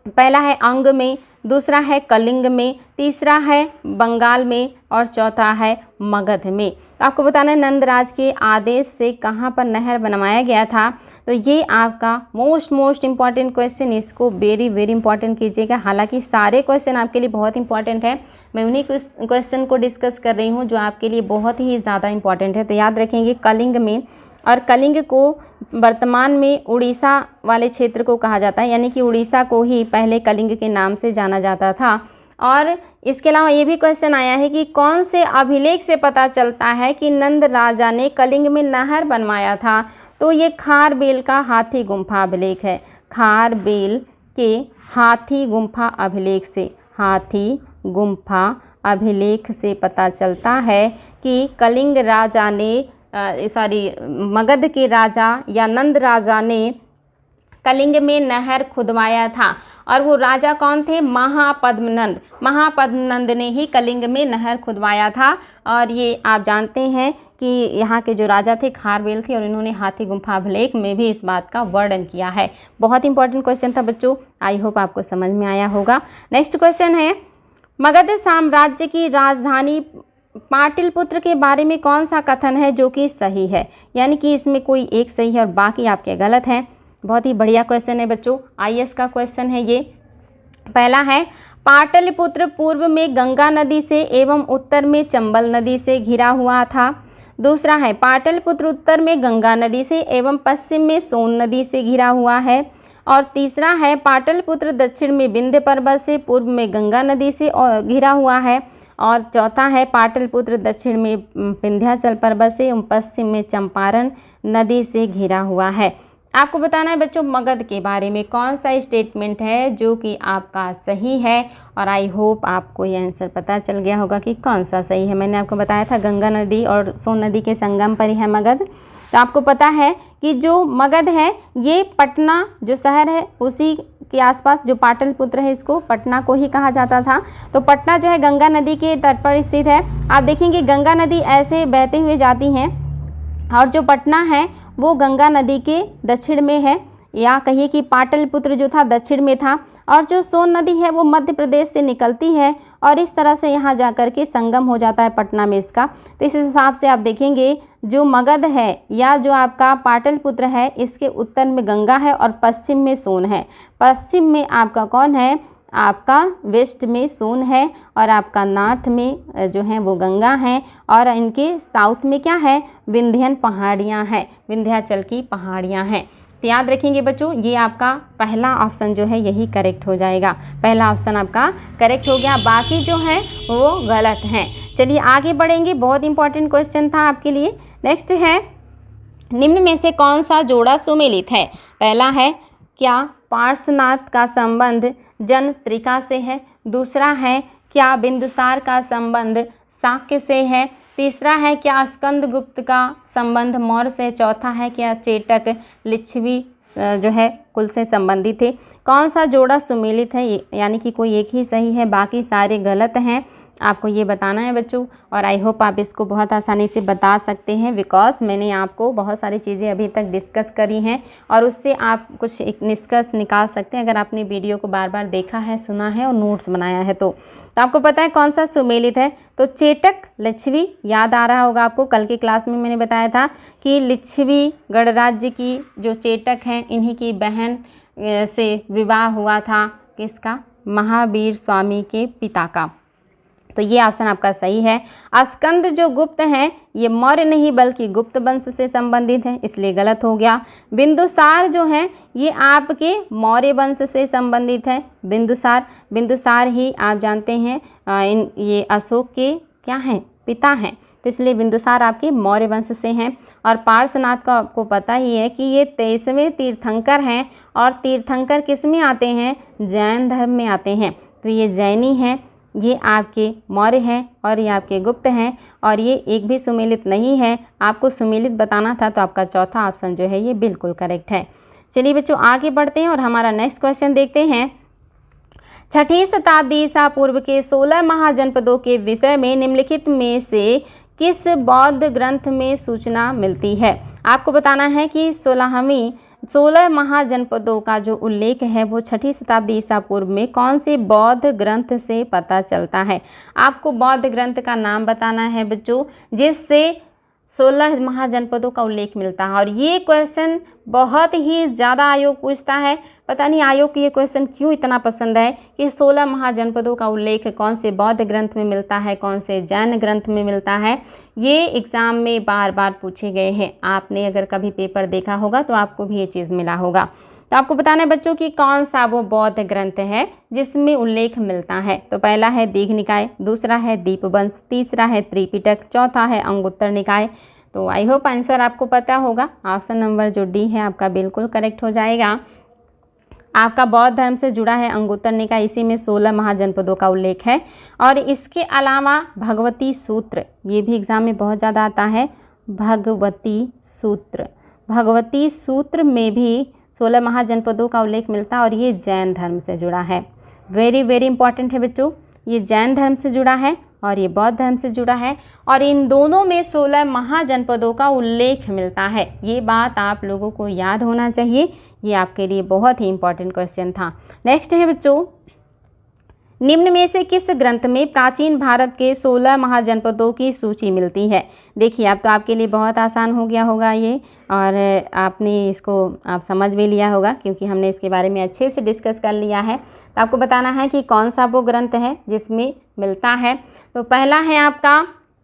A: पहला है अंग में, दूसरा है कलिंग में, तीसरा है बंगाल में और चौथा है मगध में। तो आपको बताना है नंदराज के आदेश से कहाँ पर नहर बनवाया गया था। तो ये आपका मोस्ट इम्पॉर्टेंट क्वेश्चन, इसको वेरी वेरी इंपॉर्टेंट कीजिएगा। हालांकि सारे क्वेश्चन आपके लिए बहुत इंपॉर्टेंट है, मैं उन्हीं क्वेश्चन को डिस्कस कर रही हूँ जो आपके लिए बहुत ही ज़्यादा इंपॉर्टेंट है। तो याद रखेंगे कलिंग में, और कलिंग को वर्तमान में उड़ीसा वाले क्षेत्र को कहा जाता है, यानी कि उड़ीसा को ही पहले कलिंग के नाम से जाना जाता था। और इसके अलावा ये भी क्वेश्चन आया है कि कौन से अभिलेख से पता चलता है कि नंद राजा ने कलिंग में नहर बनवाया था। तो ये खारबेल का हाथी गुम्फा अभिलेख है, खारबेल के हाथी गुम्फा अभिलेख से पता चलता है कि कलिंग राजा ने मगध के राजा या नंद राजा ने कलिंग में नहर खुदवाया था। और वो राजा कौन थे? महापद्मनंद ने ही कलिंग में नहर खुदवाया था। और ये आप जानते हैं कि यहाँ के जो राजा थे खारबेल थे, और इन्होंने हाथी गुम्फा अभिलेख में भी इस बात का वर्णन किया है। बहुत इंपॉर्टेंट क्वेश्चन था बच्चों, आई होप आपको समझ में आया होगा। नेक्स्ट क्वेश्चन है, मगध साम्राज्य की राजधानी पाटलिपुत्र के बारे में कौन सा कथन है जो कि सही है। यानी कि इसमें कोई एक सही है और बाकी आपके गलत हैं। बहुत ही बढ़िया क्वेश्चन है बच्चों, आईएएस का क्वेश्चन है ये। पहला है, पाटलिपुत्र पूर्व में गंगा नदी से एवं उत्तर में चंबल नदी से घिरा हुआ था। दूसरा है, पाटलिपुत्र उत्तर में गंगा नदी से एवं पश्चिम में सोन नदी से घिरा हुआ है। और तीसरा है, पाटलिपुत्र दक्षिण में विंध्य पर्वत से, पूर्व में गंगा नदी से घिरा हुआ है। और चौथा है, पाटलिपुत्र दक्षिण में विंध्याचल पर्वत से एवं पश्चिम में चंपारण नदी से घिरा हुआ है। आपको बताना है बच्चों मगध के बारे में कौन सा स्टेटमेंट है जो कि आपका सही है। और आई होप आपको ये आंसर पता चल गया होगा कि कौन सा सही है। मैंने आपको बताया था गंगा नदी और सोन नदी के संगम पर ही है मगध। तो आपको पता है कि जो मगध है ये पटना जो शहर है उसी के आसपास, जो पाटलिपुत्र है इसको पटना को ही कहा जाता था। तो पटना जो है गंगा नदी के तट पर स्थित है। आप देखेंगे गंगा नदी ऐसे बहते हुए जाती हैं, और जो पटना है वो गंगा नदी के दक्षिण में है, या कहिए कि पाटलिपुत्र जो था दक्षिण में था। और जो सोन नदी है वो मध्य प्रदेश से निकलती है और इस तरह से यहाँ जाकर के संगम हो जाता है पटना में इसका। तो इस हिसाब से आप देखेंगे जो मगध है या जो आपका पाटलिपुत्र है इसके उत्तर में गंगा है और पश्चिम में सोन है। पश्चिम में आपका कौन है? आपका वेस्ट में सोन है, और आपका नॉर्थ में जो है वो गंगा है, और इनके साउथ में क्या है? विंध्यन पहाड़ियाँ हैं, विंध्याचल की पहाड़ियाँ हैं। तो याद रखेंगे बच्चों, ये आपका पहला ऑप्शन जो है यही करेक्ट हो जाएगा। पहला ऑप्शन आपका करेक्ट हो गया, बाकी जो है वो गलत हैं। चलिए आगे बढ़ेंगे, बहुत इंपॉर्टेंट क्वेश्चन था आपके लिए। नेक्स्ट है, निम्न में से कौन सा जोड़ा सुमेलित है? पहला है, क्या पार्श्वनाथ का संबंध जनत्रिका से है? दूसरा है, क्या बिंदुसार का संबंध शाक्य से है? तीसरा है, क्या स्कंदगुप्त का संबंध मौर्य से? चौथा है, क्या चेटक लिच्छवी जो है कुल से संबंधित थे? कौन सा जोड़ा सुमेलित है? यानी कि कोई एक ही सही है, बाकी सारे गलत हैं। आपको ये बताना है बच्चों, और आई होप आप इसको बहुत आसानी से बता सकते हैं, बिकॉज मैंने आपको बहुत सारी चीज़ें अभी तक डिस्कस करी हैं और उससे आप कुछ एक निष्कर्ष निकाल सकते हैं अगर आपने वीडियो को बार बार देखा है, सुना है और नोट्स बनाया है। तो आपको पता है कौन सा सुमेलित है? तो चेटक लिच्छवी, याद आ रहा होगा आपको, कल की क्लास में मैंने बताया था कि लिच्छवी गणराज्य की जो चेटक हैं इन्हीं की बहन से विवाह हुआ था, किसका? महावीर स्वामी के पिता का। तो ये ऑप्शन आपका सही है। स्कंद जो गुप्त हैं ये मौर्य नहीं बल्कि गुप्त वंश से संबंधित है, इसलिए गलत हो गया। बिंदुसार जो हैं ये आपके मौर्य वंश से संबंधित है। बिंदुसार ही आप जानते हैं ये अशोक के क्या हैं? पिता हैं, तो इसलिए बिंदुसार आपके मौर्य वंश से हैं। और पार्श्वनाथ का आपको पता ही है कि ये 23वें तीर्थंकर हैं, और तीर्थंकर किस में आते हैं? जैन धर्म में आते हैं। तो ये जैनी है, ये आपके मौर्य हैं और ये आपके गुप्त हैं, और ये एक भी सुमेलित नहीं है। आपको सुमेलित बताना था तो आपका चौथा ऑप्शन जो है ये बिल्कुल करेक्ट है। चलिए बच्चों आगे बढ़ते हैं और हमारा नेक्स्ट क्वेश्चन देखते हैं। 6ठी शताब्दी ईसा पूर्व के 16 महाजनपदों के विषय में निम्नलिखित में से किस बौद्ध ग्रंथ में सूचना मिलती है? आपको बताना है कि 16 महाजनपदों का जो उल्लेख है वो 6ठी शताब्दी ईसा पूर्व में कौन से बौद्ध ग्रंथ से पता चलता है। आपको बौद्ध ग्रंथ का नाम बताना है बच्चों जिससे 16 महाजनपदों का उल्लेख मिलता है। और ये क्वेश्चन बहुत ही ज़्यादा आयोग पूछता है। पता नहीं आयोग को ये क्वेश्चन क्यों इतना पसंद है कि 16 महाजनपदों का उल्लेख कौन से बौद्ध ग्रंथ में मिलता है, कौन से जैन ग्रंथ में मिलता है। ये एग्ज़ाम में बार बार पूछे गए हैं। आपने अगर कभी पेपर देखा होगा तो आपको भी ये चीज़ मिला होगा। तो आपको बताना है बच्चों कि कौन सा वो बौद्ध ग्रंथ है जिसमें उल्लेख मिलता है। तो पहला है दीघ निकाय, दूसरा है दीपवंश, तीसरा है त्रिपिटक, चौथा है अंगुत्तर निकाय। तो आई होप आंसर आपको पता होगा। ऑप्शन नंबर जो डी है आपका बिल्कुल करेक्ट हो जाएगा। आपका बौद्ध धर्म से जुड़ा है अंगुत्तर निकाय, इसी में 16 महाजनपदों का उल्लेख है। और इसके अलावा भगवती सूत्र, ये भी एग्जाम में बहुत ज़्यादा आता है। भगवती सूत्र में भी 16 महाजनपदों का उल्लेख मिलता है और ये जैन धर्म से जुड़ा है। वेरी वेरी इंपॉर्टेंट है बच्चों, ये जैन धर्म से जुड़ा है और ये बौद्ध धर्म से जुड़ा है और इन दोनों में 16 महाजनपदों का उल्लेख मिलता है। ये बात आप लोगों को याद होना चाहिए, ये आपके लिए बहुत ही इंपॉर्टेंट क्वेश्चन था। नेक्स्ट है बच्चों, निम्न में से किस ग्रंथ में प्राचीन भारत के 16 महाजनपदों की सूची मिलती है? देखिए अब तो आपके लिए बहुत आसान हो गया होगा ये, और आपने इसको आप समझ भी लिया होगा क्योंकि हमने इसके बारे में अच्छे से डिस्कस कर लिया है। तो आपको बताना है कि कौन सा वो ग्रंथ है जिसमें मिलता है। तो पहला है आपका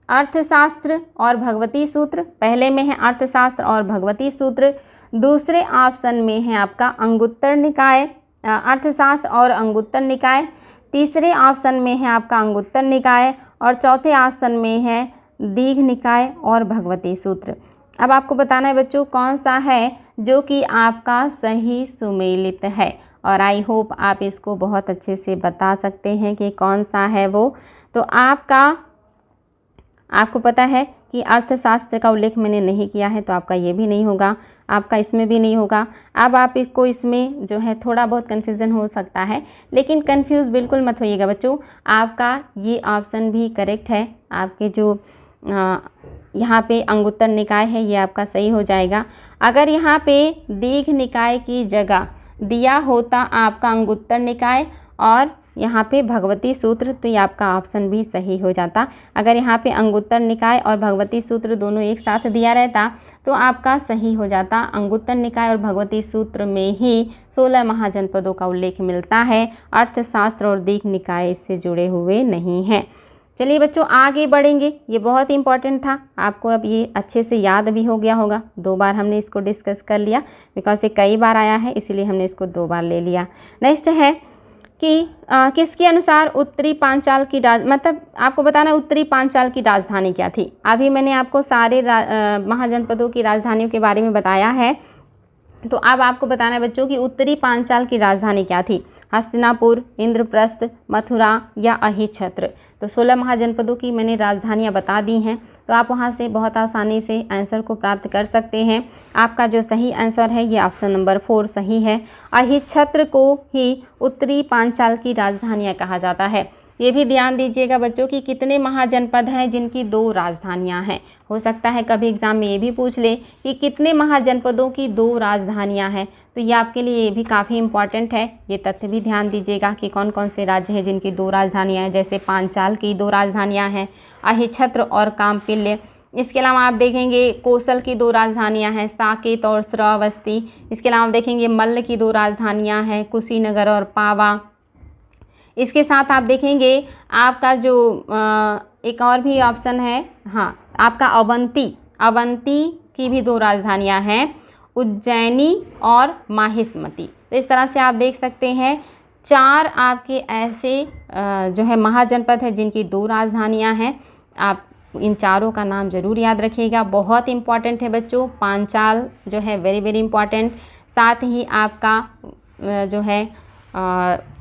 A: अर्थशास्त्र और भगवती सूत्र, पहले में है अर्थशास्त्र और भगवती सूत्र। दूसरे ऑप्शन में है आपका अंगुत्तर निकाय, अर्थशास्त्र और अंगुत्तर निकाय। तीसरे ऑप्शन में है आपका अंगुत्तर निकाय और चौथे ऑप्शन में है दीघ निकाय और भगवती सूत्र। अब आपको बताना है बच्चों कौन सा है जो कि आपका सही सुमेलित है, और आई होप आप इसको बहुत अच्छे से बता सकते हैं कि कौन सा है वो। तो आपको पता है कि अर्थशास्त्र का उल्लेख मैंने नहीं किया है तो आपका ये भी नहीं होगा, आपका इसमें भी नहीं होगा। अब आप इसको इसमें जो है थोड़ा बहुत कन्फ्यूज़न हो सकता है, लेकिन कन्फ्यूज़ बिल्कुल मत होइएगा बच्चों, आपका ये ऑप्शन भी करेक्ट है। आपके जो यहाँ पे अंगुत्तर निकाय है ये आपका सही हो जाएगा। अगर यहाँ पे दीघ निकाय की जगह दिया होता आपका अंगुत्तर निकाय और यहाँ पे भगवती सूत्र तो ये आपका ऑप्शन भी सही हो जाता। अगर यहाँ पे अंगुत्तर निकाय और भगवती सूत्र दोनों एक साथ दिया रहता तो आपका सही हो जाता। अंगुत्तर निकाय और भगवती सूत्र में ही 16 महाजनपदों का उल्लेख मिलता है, अर्थशास्त्र और दीघ निकाय इससे जुड़े हुए नहीं हैं। चलिए बच्चों आगे बढ़ेंगे, ये बहुत इंपॉर्टेंट था, आपको अब ये अच्छे से याद भी हो गया होगा। 2 बार हमने इसको डिस्कस कर लिया बिकॉज ये कई बार आया है इसीलिए हमने इसको 2 बार ले लिया। नेक्स्ट है कि किसके अनुसार उत्तरी पांचाल की मतलब आपको बताना है उत्तरी पांचाल की राजधानी क्या थी। अभी मैंने आपको सारे महाजनपदों की राजधानियों के बारे में बताया है, तो अब आपको बताना है बच्चों कि उत्तरी पांचाल की राजधानी क्या थी। हस्तिनापुर, इंद्रप्रस्थ, मथुरा या अहिछत्र। तो 16 महाजनपदों की मैंने राजधानियां बता दी हैं, तो आप वहां से बहुत आसानी से आंसर को प्राप्त कर सकते हैं। आपका जो सही आंसर है ये ऑप्शन नंबर 4 सही है। अहिछत्र को ही उत्तरी पांचाल की राजधानियां कहा जाता है। ये भी ध्यान दीजिएगा बच्चों कि कितने महाजनपद हैं जिनकी 2 राजधानियां हैं। हो सकता है कभी एग्जाम में ये भी पूछ ले कि कितने महाजनपदों की 2 राजधानियां हैं, तो ये आपके लिए ये भी काफ़ी इम्पॉर्टेंट है। ये तथ्य भी ध्यान दीजिएगा कि कौन कौन से राज्य हैं जिनकी 2 राजधानियां हैं। जैसे पांचाल की 2 राजधानियां हैं, अहिछत्र और काम्पिल्य। इसके अलावा आप देखेंगे कौशल की 2 राजधानियां हैं, साकेत और श्रावस्ती। इसके अलावा आप देखेंगे मल्ल की 2 राजधानियां हैं, कुशीनगर और पावा। इसके साथ आप देखेंगे आपका जो एक और भी ऑप्शन है, हाँ आपका अवंती की भी 2 राजधानियां हैं, उज्जैनी और माहिष्मती। तो इस तरह से आप देख सकते हैं 4 आपके ऐसे जो है महाजनपद है जिनकी 2 राजधानियां हैं। आप इन चारों का नाम ज़रूर याद रखिएगा, बहुत इंपॉर्टेंट है बच्चों। पांचाल जो है वेरी वेरी इंपॉर्टेंट। साथ ही आपका जो है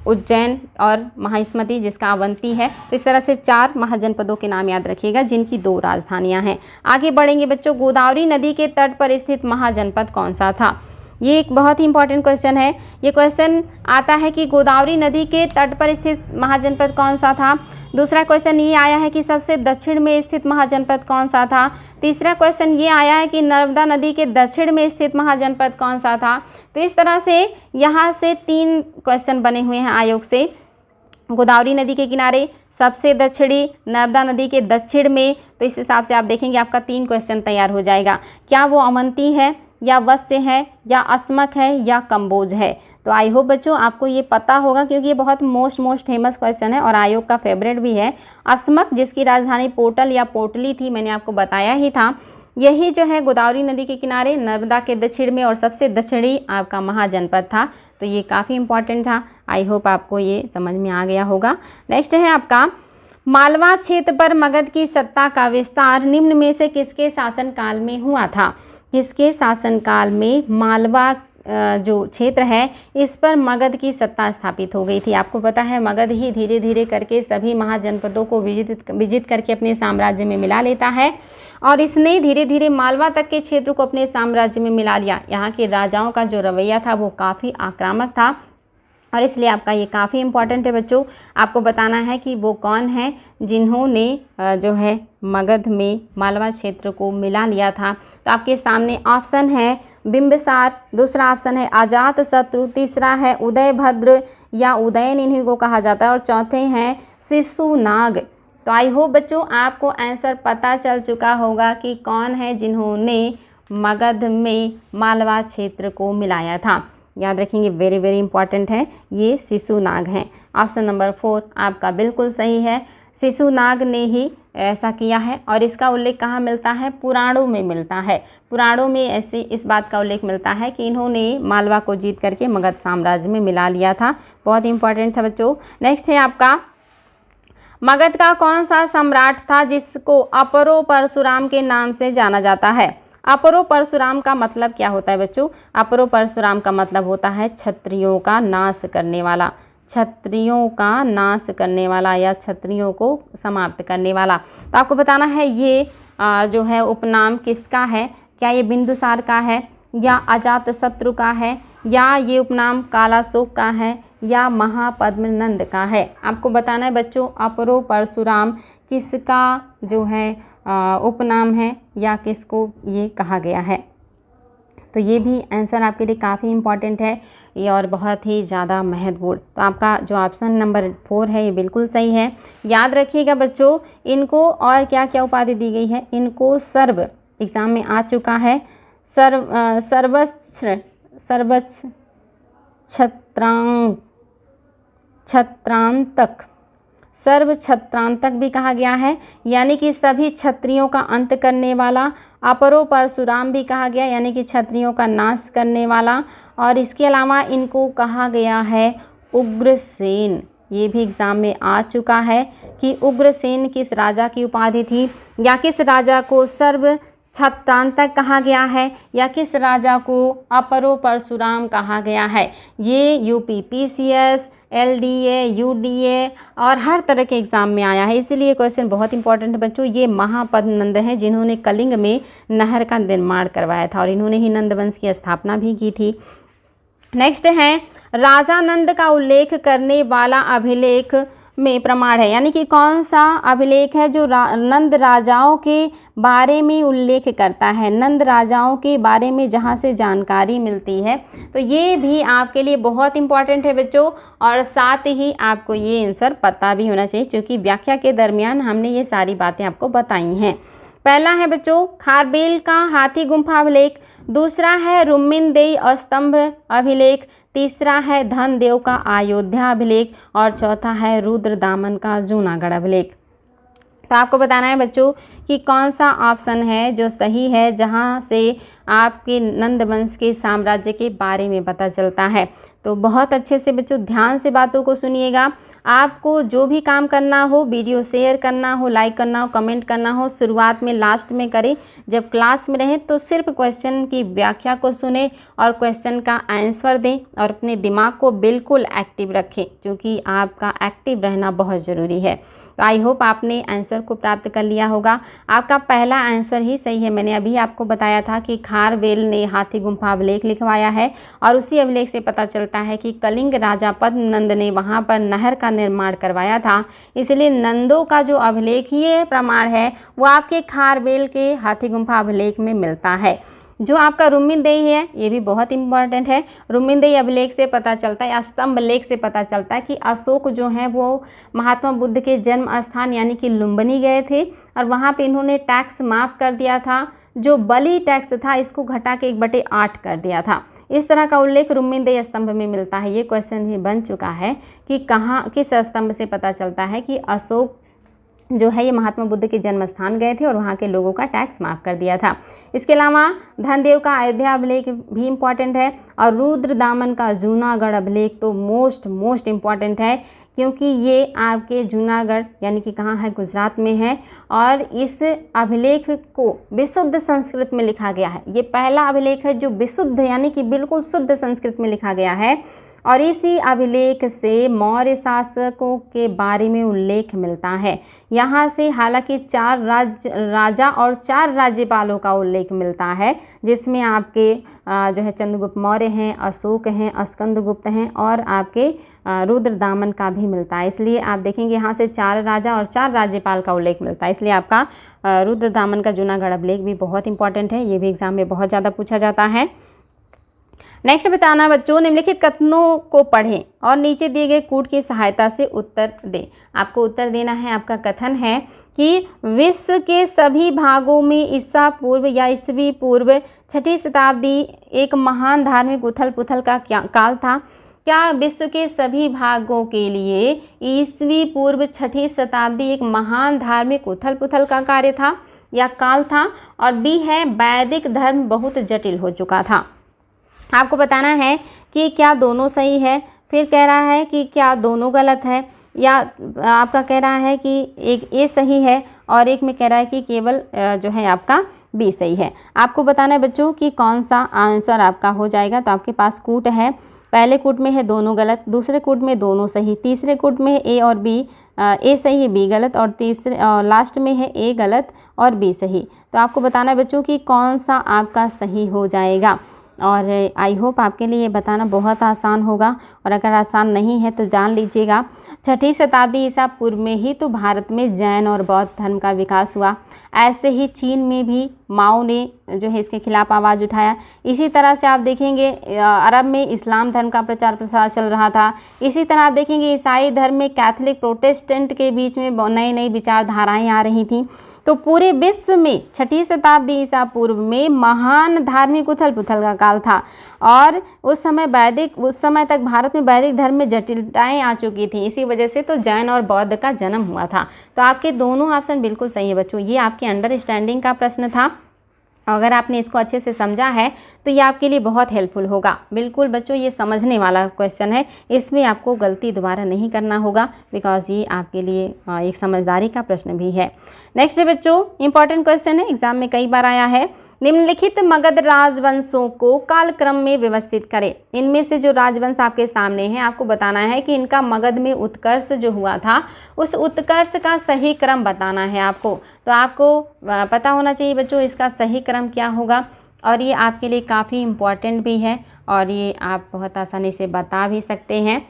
A: उज्जैन और महास्मृति जिसका अवंती है। तो इस तरह से 4 महाजनपदों के नाम याद रखिएगा जिनकी 2 राजधानियां हैं। आगे बढ़ेंगे बच्चों, गोदावरी नदी के तट पर स्थित महाजनपद कौन सा था? ये एक बहुत ही इंपॉर्टेंट क्वेश्चन है। ये क्वेश्चन आता है कि गोदावरी नदी के तट पर स्थित महाजनपद कौन सा था। दूसरा क्वेश्चन ये आया है कि सबसे दक्षिण में स्थित महाजनपद कौन सा था। तीसरा क्वेश्चन ये आया है कि नर्मदा नदी के दक्षिण में स्थित महाजनपद कौन सा था। तो इस तरह से यहाँ से 3 क्वेश्चन बने हुए हैं आयोग से। गोदावरी नदी के किनारे, सबसे दक्षिणी, नर्मदा नदी के दक्षिण में। तो इस हिसाब से आप देखेंगे आपका 3 क्वेश्चन तैयार हो जाएगा। क्या वो अवंती है, या वत्स्य है, या अस्मक है, या कंबोज है? तो आई होप बच्चों आपको ये पता होगा क्योंकि ये बहुत मोस्ट फेमस क्वेश्चन है और आयोग का फेवरेट भी है। अस्मक जिसकी राजधानी पोटल या पोटली थी, मैंने आपको बताया ही था, यही जो है गोदावरी नदी के किनारे नर्मदा के दक्षिण में और सबसे दक्षिणी आपका महाजनपद था। तो ये काफ़ी इंपॉर्टेंट था। आई होप आपको ये समझ में आ गया होगा। नेक्स्ट है आपका, मालवा क्षेत्र पर मगध की सत्ता का विस्तार निम्न में से किसके शासनकाल में हुआ था? किसके शासनकाल में मालवा जो क्षेत्र है इस पर मगध की सत्ता स्थापित हो गई थी? आपको पता है मगध ही धीरे धीरे करके सभी महाजनपदों को विजित करके अपने साम्राज्य में मिला लेता है और इसने धीरे धीरे मालवा तक के क्षेत्र को अपने साम्राज्य में मिला लिया। यहाँ के राजाओं का जो रवैया था वो काफ़ी आक्रामक था और इसलिए आपका ये काफ़ी इम्पॉर्टेंट है बच्चों। आपको बताना है कि वो कौन है जिन्होंने जो है मगध में मालवा क्षेत्र को मिला लिया था। तो आपके सामने ऑप्शन है बिंबिसार, दूसरा ऑप्शन है अजातशत्रु, तीसरा है उदयभद्र या उदयन इन्हीं को कहा जाता है और चौथे हैं शिशुनाग। तो आई होप बच्चों आपको आंसर पता चल चुका होगा कि कौन है जिन्होंने मगध में मालवा क्षेत्र को मिलाया था। याद रखेंगे, वेरी वेरी इंपॉर्टेंट है, ये शिशुनाग हैं। ऑप्शन नंबर 4 आपका बिल्कुल सही है। शिशुनाग ने ही ऐसा किया है और इसका उल्लेख कहाँ मिलता है? पुराणों में मिलता है। पुराणों में ऐसे इस बात का उल्लेख मिलता है कि इन्होंने मालवा को जीत करके मगध साम्राज्य में मिला लिया था। बहुत इंपॉर्टेंट था बच्चों। नेक्स्ट है आपका, मगध का कौन सा सम्राट था जिसको अपरो परशुराम के नाम से जाना जाता है? अपरो परशुराम का मतलब क्या होता है बच्चों? अपरो परशुराम का मतलब होता है क्षत्रियों का नाश करने वाला, क्षत्रियों का नाश करने वाला या क्षत्रियों को समाप्त करने वाला। तो आपको बताना है ये जो है उपनाम किसका है? क्या ये बिंदुसार का है या अजातशत्रु का है या ये उपनाम कालाशोक का है या महापद्मनंद का है? आपको बताना है बच्चों अपरो परशुराम किसका जो है उपनाम है या किसको ये कहा गया है। तो ये भी आंसर आपके लिए काफ़ी इम्पॉर्टेंट है ये और बहुत ही ज़्यादा महत्वपूर्ण। तो आपका जो ऑप्शन नंबर 4 है ये बिल्कुल सही है। याद रखिएगा बच्चों, इनको और क्या क्या उपाधि दी गई है? इनको सर्व एग्ज़ाम में आ चुका है, सर्व छत्रांतक भी कहा गया है, यानी कि सभी क्षत्रियों का अंत करने वाला। अपरो परशुराम भी कहा गया, यानी कि क्षत्रियों का नाश करने वाला। और इसके अलावा इनको कहा गया है उग्रसेन। ये भी एग्ज़ाम में आ चुका है कि उग्रसेन किस राजा की उपाधि थी या किस राजा को सर्व छत्रांतक कहा गया है या किस राजा को अपरो परशुराम कहा गया है। ये यूपीपीसीएस, एलडीए, यूडीए और हर तरह के एग्ज़ाम में आया है, इसलिए क्वेश्चन बहुत इंपॉर्टेंट है बच्चों। ये महापद्मनंद हैं जिन्होंने कलिंग में नहर का निर्माण करवाया था और इन्होंने ही नंद वंश की स्थापना भी की थी। नेक्स्ट है, राजा नंद का उल्लेख करने वाला अभिलेख में प्रमाण है, यानी कि कौन सा अभिलेख है जो नंद राजाओं के बारे में उल्लेख करता है, नंद राजाओं के बारे में जहाँ से जानकारी मिलती है। तो ये भी आपके लिए बहुत इंपॉर्टेंट है बच्चों और साथ ही आपको ये आंसर पता भी होना चाहिए क्योंकि व्याख्या के दरमियान हमने ये सारी बातें आपको बताई हैं। पहला है बच्चों खारबेल का हाथी गुम्फा अभिलेख, दूसरा है रुम्मिनदेई स्तंभ अभिलेख, तीसरा है धनदेव का अयोध्या अभिलेख और चौथा है रुद्रदामन का जूनागढ़ अभिलेख। तो आपको बताना है बच्चों कि कौन सा ऑप्शन है जो सही है, जहाँ से आपके नंद वंश के साम्राज्य के बारे में पता चलता है। तो बहुत अच्छे से बच्चों ध्यान से बातों को सुनिएगा। आपको जो भी काम करना हो, वीडियो शेयर करना हो, लाइक करना हो, कमेंट करना हो, शुरुआत में लास्ट में करें। जब क्लास में रहें तो सिर्फ क्वेश्चन की व्याख्या को सुने और क्वेश्चन का आंसर दें और अपने दिमाग को बिल्कुल एक्टिव रखें, क्योंकि आपका एक्टिव रहना बहुत ज़रूरी है। तो आई होप आपने आंसर को प्राप्त कर लिया होगा। आपका पहला आंसर ही सही है। मैंने अभी आपको बताया था कि खारवेल ने हाथी गुम्फा अभिलेख लिखवाया है और उसी अभिलेख से पता चलता है कि कलिंग राजा पद्मनंद ने वहाँ पर नहर का निर्माण करवाया था। इसलिए नंदों का जो अभिलेखीय प्रमाण है वो आपके खारवेल के हाथी गुम्फा अभिलेख में मिलता है। जो आपका रुम्मिनदेही है ये भी बहुत इंपॉर्टेंट है। रुम्मिनदेही अभिलेख से पता चलता है, स्तंभ लेख से पता चलता है कि अशोक जो हैं वो महात्मा बुद्ध के जन्म स्थान यानी कि लुम्बिनी गए थे और वहाँ पे इन्होंने टैक्स माफ़ कर दिया था। जो बलि टैक्स था इसको घटा के 1/8 कर दिया था। इस तरह का उल्लेख रुम्मिनदेही स्तंभ में मिलता है। ये क्वेश्चन भी बन चुका है कि कहाँ किस स्तंभ से पता चलता है कि अशोक जो है ये महात्मा बुद्ध के जन्म स्थान गए थे और वहाँ के लोगों का टैक्स माफ़ कर दिया था। इसके अलावा धनदेव का अयोध्या अभिलेख भी इम्पॉर्टेंट है और रुद्रदामन का जूनागढ़ अभिलेख तो मोस्ट इम्पॉर्टेंट है, क्योंकि ये आपके जूनागढ़ यानी कि कहाँ है, गुजरात में है और इस अभिलेख को विशुद्ध संस्कृत में लिखा गया है। ये पहला अभिलेख है जो विशुद्ध यानी कि बिल्कुल शुद्ध संस्कृत में लिखा गया है और इसी अभिलेख से मौर्य शासकों के बारे में उल्लेख मिलता है। यहाँ से हालांकि 4 राजा और 4 राज्यपालों का उल्लेख मिलता है, जिसमें आपके जो है चंद्रगुप्त मौर्य हैं, अशोक हैं, स्कंदगुप्त हैं और आपके रुद्रदामन का भी मिलता है। इसलिए आप देखेंगे यहाँ से 4 राजा और 4 राज्यपाल का उल्लेख मिलता है। इसलिए आपका रुद्रदामन का जूनागढ़ अभिलेख भी बहुत इंपॉर्टेंट है। ये भी एग्जाम में बहुत ज़्यादा पूछा जाता है। नेक्स्ट बताना बच्चों, निम्नलिखित कथनों को पढ़ें और नीचे दिए गए कूट की सहायता से उत्तर दें। आपको उत्तर देना है। आपका कथन है कि विश्व के सभी भागों में ईसा पूर्व या ईसवी पूर्व 6ठी शताब्दी एक महान धार्मिक उथल पुथल का काल था। क्या विश्व के सभी भागों के लिए ईसवी पूर्व 6ठी शताब्दी एक महान धार्मिक उथल पुथल का कार्य था या काल था? और बी है वैदिक धर्म बहुत जटिल हो चुका था। आपको बताना है कि क्या दोनों सही है, फिर कह रहा है कि क्या दोनों गलत है, या आपका कह रहा है कि एक ए सही है और एक में कह रहा है कि केवल जो है आपका बी सही है। आपको बताना है बच्चों कि कौन सा आंसर आपका हो जाएगा। तो आपके पास कूट है, पहले कूट में है दोनों गलत, दूसरे कूट में दोनों सही, तीसरे कूट में है ए और बी, ए सही है बी गलत और तीसरे लास्ट में है ए गलत और बी सही। तो आपको बताना है बच्चों कि कौन सा आपका सही हो जाएगा। और आई होप आपके लिए बताना बहुत आसान होगा और अगर आसान नहीं है तो जान लीजिएगा 6ठी शताब्दी ईसा पूर्व में ही तो भारत में जैन और बौद्ध धर्म का विकास हुआ। ऐसे ही चीन में भी माओ ने जो है इसके खिलाफ आवाज़ उठाया। इसी तरह से आप देखेंगे अरब में इस्लाम धर्म का प्रचार प्रसार चल रहा था। इसी तरह आप देखेंगे ईसाई धर्म में कैथोलिक प्रोटेस्टेंट के बीच में नई नई विचारधाराएँ आ रही थीं। तो पूरे विश्व में 6ठी शताब्दी ईसा पूर्व में महान धार्मिक उथल पुथल का काल था और उस समय तक भारत में वैदिक धर्म में जटिलताएं आ चुकी थी। इसी वजह से तो जैन और बौद्ध का जन्म हुआ था। तो आपके दोनों ऑप्शन बिल्कुल सही है बच्चों। ये आपके अंडरस्टैंडिंग का प्रश्न था। अगर आपने इसको अच्छे से समझा है तो ये आपके लिए बहुत हेल्पफुल होगा। बिल्कुल बच्चों ये समझने वाला क्वेश्चन है, इसमें आपको गलती दोबारा नहीं करना होगा बिकॉज ये आपके लिए एक समझदारी का प्रश्न भी है। नेक्स्ट बच्चों इंपॉर्टेंट क्वेश्चन है, एग्जाम में कई बार आया है। निम्नलिखित मगध राजवंशों को कालक्रम में व्यवस्थित करें। इनमें से जो राजवंश आपके सामने हैं आपको बताना है कि इनका मगध में उत्कर्ष जो हुआ था उस उत्कर्ष का सही क्रम बताना है आपको। तो आपको पता होना चाहिए बच्चों इसका सही क्रम क्या होगा और ये आपके लिए काफ़ी इम्पॉर्टेंट भी है और ये आप बहुत आसानी से बता भी सकते हैं।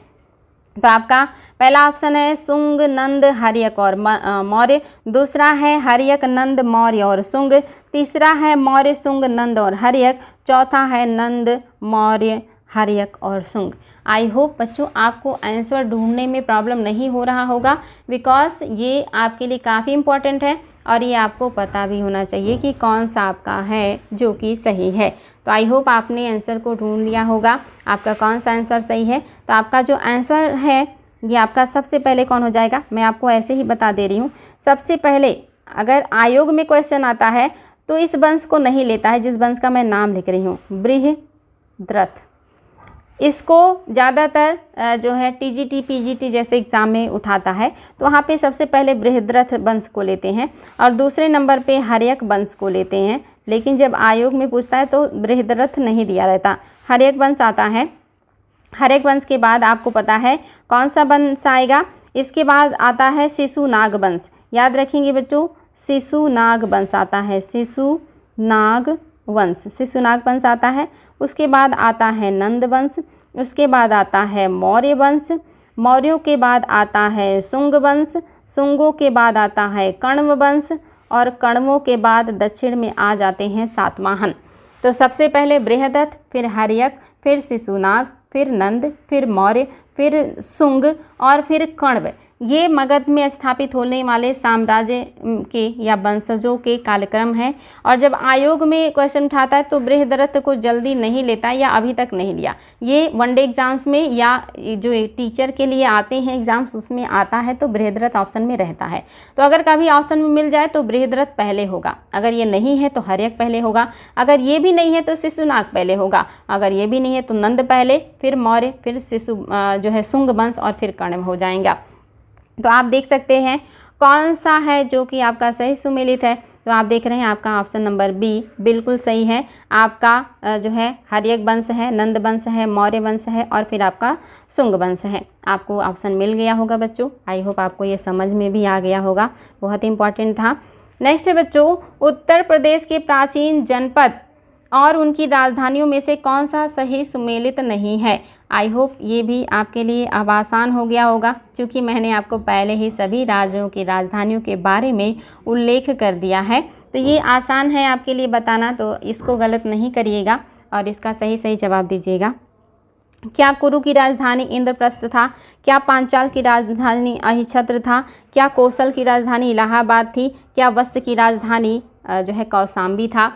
A: तो आपका पहला ऑप्शन है सुंग नंद हर्यक और मौर्य, दूसरा है हर्यक नंद मौर्य और सुंग, तीसरा है मौर्य सुंग नंद और हर्यक, चौथा है नंद मौर्य हर्यक और सुंग। आई होप बच्चों आपको आंसर ढूंढने में प्रॉब्लम नहीं हो रहा होगा बिकॉज ये आपके लिए काफ़ी इम्पॉर्टेंट है और ये आपको पता भी होना चाहिए कि कौन सा आपका है जो कि सही है। तो आई होप आपने आंसर को ढूंढ लिया होगा आपका कौन सा आंसर सही है। तो आपका जो आंसर है ये आपका सबसे पहले कौन हो जाएगा, मैं आपको ऐसे ही बता दे रही हूँ। सबसे पहले अगर आयोग में क्वेश्चन आता है तो इस वंश को नहीं लेता है जिस वंश का मैं नाम लिख रही हूँ, बृहद्रथ। इसको ज़्यादातर जो है टीजीटी पीजीटी जैसे एग्ज़ाम में उठाता है, तो वहाँ पे सबसे पहले बृहद्रथ वंश को लेते हैं और दूसरे नंबर पे हर्यक वंश को लेते हैं। लेकिन जब आयोग में पूछता है तो बृहद्रथ नहीं दिया रहता, हर्यक वंश आता है। हर्यक वंश के बाद आपको पता है कौन सा वंश आएगा, इसके बाद आता है शिशुनाग वंश। याद रखेंगे बच्चों, शिशुनाग वंश आता है, शिशुनाग वंश, शिशुनाग वंश आता है। उसके बाद आता है नंद वंश, उसके बाद आता है मौर्य वंश, मौर्यों के बाद आता है शुंग वंश, शुंगों के बाद आता है कण्व वंश और कण्वों के बाद दक्षिण में आ जाते हैं सातवाहन। तो सबसे पहले बृहद्रथ, फिर हर्यक, फिर शिशुनाग, फिर नंद, फिर मौर्य, फिर शुंग और फिर कण्व। ये मगध में स्थापित होने वाले साम्राज्य के या वंशजों के कालक्रम हैं। और जब आयोग में क्वेश्चन उठाता है तो बृहद्रथ को जल्दी नहीं लेता या अभी तक नहीं लिया। ये वनडे एग्जाम्स में या जो टीचर के लिए आते हैं एग्जाम्स उसमें आता है तो बृहद्रथ ऑप्शन में रहता है। तो अगर कभी ऑप्शन में मिल जाए तो बृहद्रथ पहले होगा, अगर ये नहीं है तो हर्यक पहले होगा, अगर ये भी नहीं है तो शिशुनाग पहले होगा, अगर ये भी नहीं है तो नंद पहले, फिर मौर्य, फिर जो है शुंग वंश और फिर कण्व हो जाएगा। तो आप देख सकते हैं कौन सा है जो कि आपका सही सुमेलित है। तो आप देख रहे हैं आपका ऑप्शन नंबर बी बिल्कुल सही है। आपका जो है हर्यक वंश है, नंद वंश है, मौर्य वंश है और फिर आपका शुंग वंश है। आपको ऑप्शन मिल गया होगा बच्चों। आई होप आपको ये समझ में भी आ गया होगा, बहुत इंपॉर्टेंट था। नेक्स्ट है बच्चों, उत्तर प्रदेश के प्राचीन जनपद और उनकी राजधानियों में से कौन सा सही सुमेलित नहीं है। आई होप ये भी आपके लिए अब आसान हो गया होगा, क्योंकि मैंने आपको पहले ही सभी राज्यों की राजधानियों के बारे में उल्लेख कर दिया है। तो ये आसान है आपके लिए बताना, तो इसको गलत नहीं करिएगा और इसका सही जवाब दीजिएगा। क्या कुरु की राजधानी इंद्रप्रस्थ था? क्या पांचाल की राजधानी अहिछत्र था? क्या कौशल की राजधानी इलाहाबाद थी? क्या वत्स की राजधानी जो है कौशाम्बी था?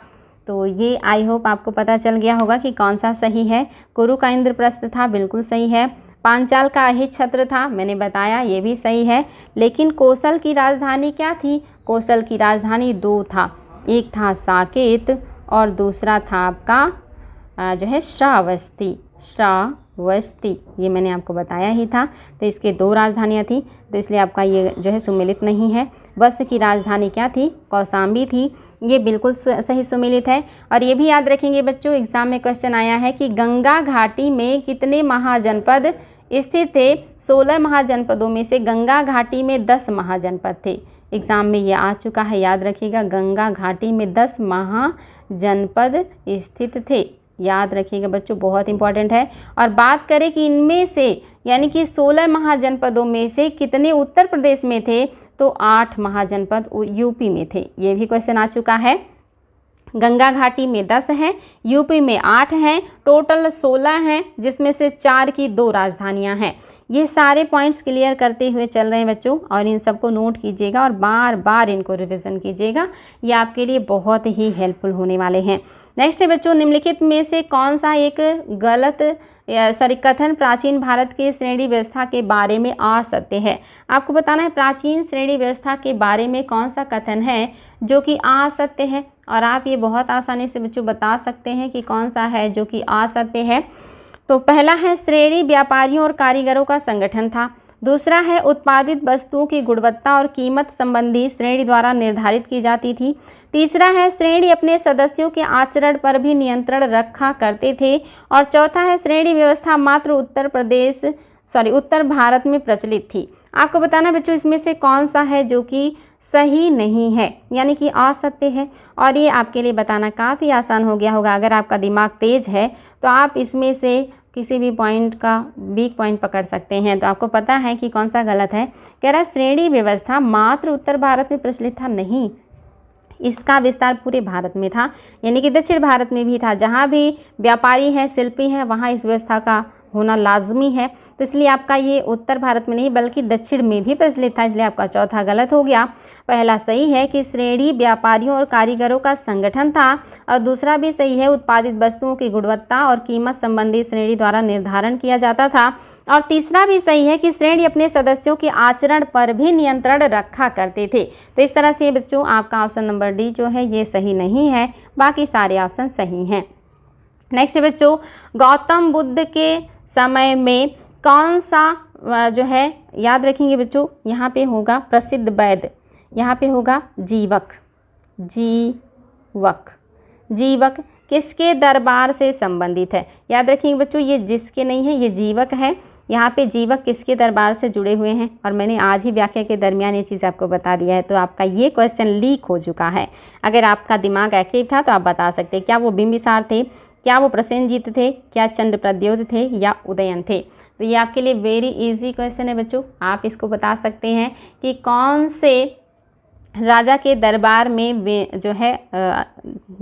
A: तो ये आई होप आपको पता चल गया होगा कि कौन सा सही है। कुरु का इंद्रप्रस्थ था, बिल्कुल सही है। पांचाल का अहिछत्र था, मैंने बताया ये भी सही है। लेकिन कौशल की राजधानी क्या थी? कौशल की राजधानी दो था, एक था साकेत और दूसरा था आपका जो है श्रावस्ती। श्रावस्ती ये मैंने आपको बताया ही था। तो इसके दो राजधानियाँ थी, तो इसलिए आपका ये जो है सुमेलित नहीं है। वत्स की राजधानी क्या थी? कौशाम्बी थी, ये बिल्कुल सही सुमेलित है। और ये भी याद रखेंगे बच्चों, एग्जाम में क्वेश्चन आया है कि गंगा घाटी में कितने महाजनपद स्थित थे? 16 महाजनपदों में से गंगा घाटी में 10 महाजनपद थे। एग्जाम में ये आ चुका है, याद रखिएगा, गंगा घाटी में 10 महाजनपद स्थित थे। याद रखिएगा बच्चों, बहुत इंपॉर्टेंट है। और बात करें कि इनमें से यानी कि 16 महाजनपदों में से कितने उत्तर प्रदेश में थे, तो 8 महाजनपद यूपी में थे। ये भी क्वेश्चन आ चुका है। गंगा घाटी में 10 हैं, यूपी में 8 हैं, टोटल 16 हैं, जिसमें से 4 की 2 राजधानियां हैं। ये सारे पॉइंट्स क्लियर करते हुए चल रहे हैं बच्चों, और इन सबको नोट कीजिएगा और बार बार इनको रिवीजन कीजिएगा, ये आपके लिए बहुत ही हेल्पफुल होने वाले हैं। नेक्स्ट है बच्चों, निम्नलिखित में से कौन सा एक गलत कथन प्राचीन भारत की श्रेणी व्यवस्था के बारे में असत्य है। आपको बताना है प्राचीन श्रेणी व्यवस्था के बारे में कौन सा कथन है जो कि असत्य है, और आप ये बहुत आसानी से बच्चों बता सकते हैं कि कौन सा है जो कि असत्य है। तो पहला है श्रेणी व्यापारियों और कारीगरों का संगठन था। दूसरा है उत्पादित वस्तुओं की गुणवत्ता और कीमत संबंधी श्रेणी द्वारा निर्धारित की जाती थी। तीसरा है श्रेणी अपने सदस्यों के आचरण पर भी नियंत्रण रखा करते थे। और चौथा है श्रेणी व्यवस्था मात्र उत्तर भारत में प्रचलित थी। आपको बताना बच्चों इसमें से कौन सा है जो कि सही नहीं है, यानी कि असत्य है। और ये आपके लिए बताना काफ़ी आसान हो गया होगा, अगर आपका दिमाग तेज है तो आप इसमें से किसी भी पॉइंट का वीक पॉइंट पकड़ सकते हैं। तो आपको पता है कि कौन सा गलत है। कह रहा है श्रेणी व्यवस्था मात्र उत्तर भारत में प्रचलित था, नहीं, इसका विस्तार पूरे भारत में था, यानी कि दक्षिण भारत में भी था। जहाँ भी व्यापारी हैं, शिल्पी हैं, वहाँ इस व्यवस्था का होना लाजमी है। तो इसलिए आपका ये उत्तर भारत में नहीं बल्कि दक्षिण में भी प्रचलित था, इसलिए आपका चौथा गलत हो गया। पहला सही है कि श्रेणी व्यापारियों और कारीगरों का संगठन था, और दूसरा भी सही है उत्पादित वस्तुओं की गुणवत्ता और कीमत संबंधी श्रेणी द्वारा निर्धारण किया जाता था। और तीसरा भी सही है कि श्रेणी अपने सदस्यों के आचरण पर भी नियंत्रण रखा करते थे। तो इस तरह से बच्चों आपका ऑप्शन नंबर डी जो है ये सही नहीं है, बाकी सारे ऑप्शन सही हैं। नेक्स्ट बच्चों, गौतम बुद्ध के समय में कौन सा जो है, याद रखेंगे बच्चों, यहाँ पे होगा प्रसिद्ध वैद्य, यहाँ पे होगा जीवक। जीवक, जीवक किसके दरबार से संबंधित है? याद रखेंगे बच्चों, ये जिसके नहीं है, ये जीवक है। यहाँ पे जीवक किसके दरबार से जुड़े हुए हैं, और मैंने आज ही व्याख्या के दरमियान ये चीज़ आपको बता दिया है। तो आपका ये क्वेश्चन लीक हो चुका है। अगर आपका दिमाग एक्टिव था तो आप बता सकते हैं, क्या वो बिंबिसार थे, क्या वो प्रसेनजीत थे, क्या चंद्रप्रद्योत थे, या उदयन थे। तो ये आपके लिए वेरी इजी क्वेश्चन है बच्चों। आप इसको बता सकते हैं कि कौन से राजा के दरबार में वे जो है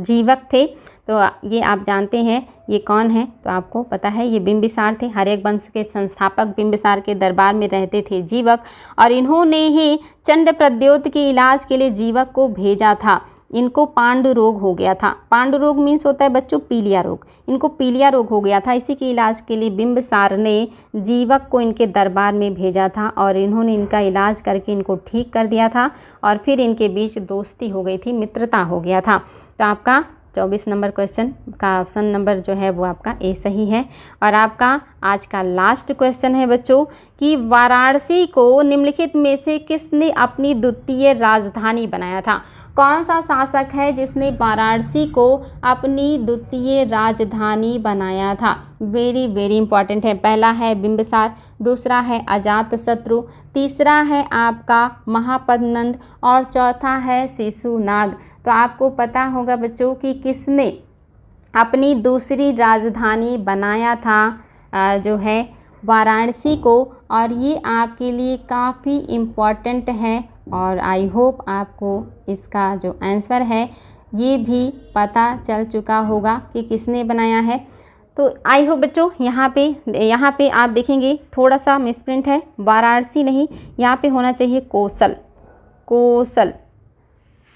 A: जीवक थे। तो ये आप जानते हैं ये कौन है, तो आपको पता है ये बिंबिसार थे। हर्यक वंश के संस्थापक बिंबिसार के दरबार में रहते थे जीवक, और इन्होंने ही चंद्रप्रद्योत के इलाज के लिए जीवक को भेजा था। इनको पांडु रोग हो गया था। पांडु रोग मीन्स होता है बच्चों पीलिया रोग। इनको पीलिया रोग हो गया था, इसी के इलाज के लिए बिंबिसार ने जीवक को इनके दरबार में भेजा था, और इन्होंने इनका इलाज करके इनको ठीक कर दिया था, और फिर इनके बीच दोस्ती हो गई थी, मित्रता हो गया था। तो आपका 24 नंबर क्वेश्चन का ऑप्शन नंबर जो है वो आपका ए सही है। और आपका आज का लास्ट क्वेश्चन है बच्चों कि वाराणसी को निम्नलिखित में से किसने अपनी द्वितीय राजधानी बनाया था? कौन सा शासक है जिसने वाराणसी को अपनी द्वितीय राजधानी बनाया था? वेरी वेरी इंपॉर्टेंट है। पहला है बिंबिसार, दूसरा है अजातशत्रु, तीसरा है आपका महापद्नंद, और चौथा है शिशुनाग। तो आपको पता होगा बच्चों कि किसने अपनी दूसरी राजधानी बनाया था जो है वाराणसी को, और ये आपके लिए काफ़ी इम्पॉर्टेंट है। और आई होप आपको इसका जो आंसर है ये भी पता चल चुका होगा कि किसने बनाया है। तो आई होप बच्चों यहाँ पे आप देखेंगे थोड़ा सा मिसप्रिंट है, वाराणसी नहीं, यहाँ पे होना चाहिए कौशल।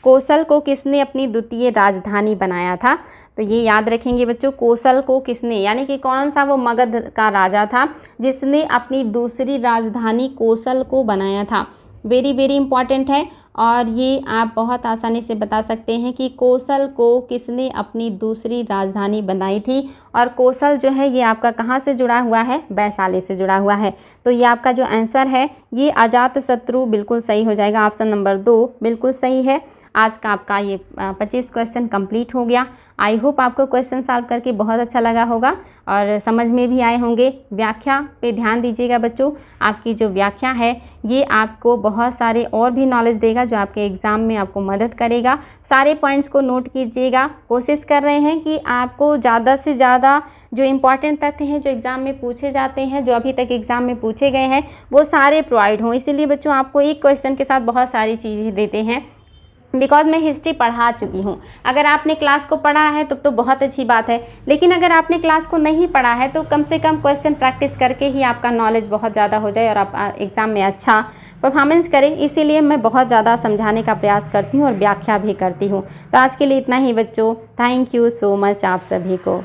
A: कौशल को किसने अपनी द्वितीय राजधानी बनाया था? तो ये याद रखेंगे बच्चों, कौशल को किसने, यानी कि कौन सा वो मगध का राजा था जिसने अपनी दूसरी राजधानी कौशल को बनाया था। वेरी वेरी इंपॉर्टेंट है, और ये आप बहुत आसानी से बता सकते हैं कि कौशल को किसने अपनी दूसरी राजधानी बनाई थी। और कौशल जो है ये आपका कहाँ से जुड़ा हुआ है? वैशाली से जुड़ा हुआ है। तो ये आपका जो आंसर है ये अजातशत्रु बिल्कुल सही हो जाएगा। ऑप्शन नंबर 2 बिल्कुल सही है। आज का आपका ये 25 क्वेश्चन कंप्लीट हो गया। आई होप आपको क्वेश्चन सॉल्व करके बहुत अच्छा लगा होगा और समझ में भी आए होंगे। व्याख्या पे ध्यान दीजिएगा बच्चों, आपकी जो व्याख्या है ये आपको बहुत सारे और भी नॉलेज देगा जो आपके एग्ज़ाम में आपको मदद करेगा। सारे पॉइंट्स को नोट कीजिएगा। कोशिश कर रहे हैं कि आपको ज़्यादा से ज़्यादा जो इम्पॉर्टेंट तथ्य हैं जो एग्ज़ाम में पूछे जाते हैं, जो अभी तक एग्ज़ाम में पूछे गए हैं, वो सारे प्रोवाइड हों। इसीलिए बच्चों आपको एक क्वेश्चन के साथ बहुत सारी चीज़ें देते हैं, बिकॉज मैं हिस्ट्री पढ़ा चुकी हूँ। अगर आपने क्लास को पढ़ा है तो बहुत अच्छी बात है, लेकिन अगर आपने क्लास को नहीं पढ़ा है तो कम से कम क्वेश्चन प्रैक्टिस करके ही आपका नॉलेज बहुत ज़्यादा हो जाए और आप एग्ज़ाम में अच्छा परफॉर्मेंस करें। इसीलिए मैं बहुत ज़्यादा समझाने का प्रयास करती हूँ और व्याख्या भी करती हूँ। तो आज के लिए इतना ही बच्चों। थैंक यू सो मच आप सभी को।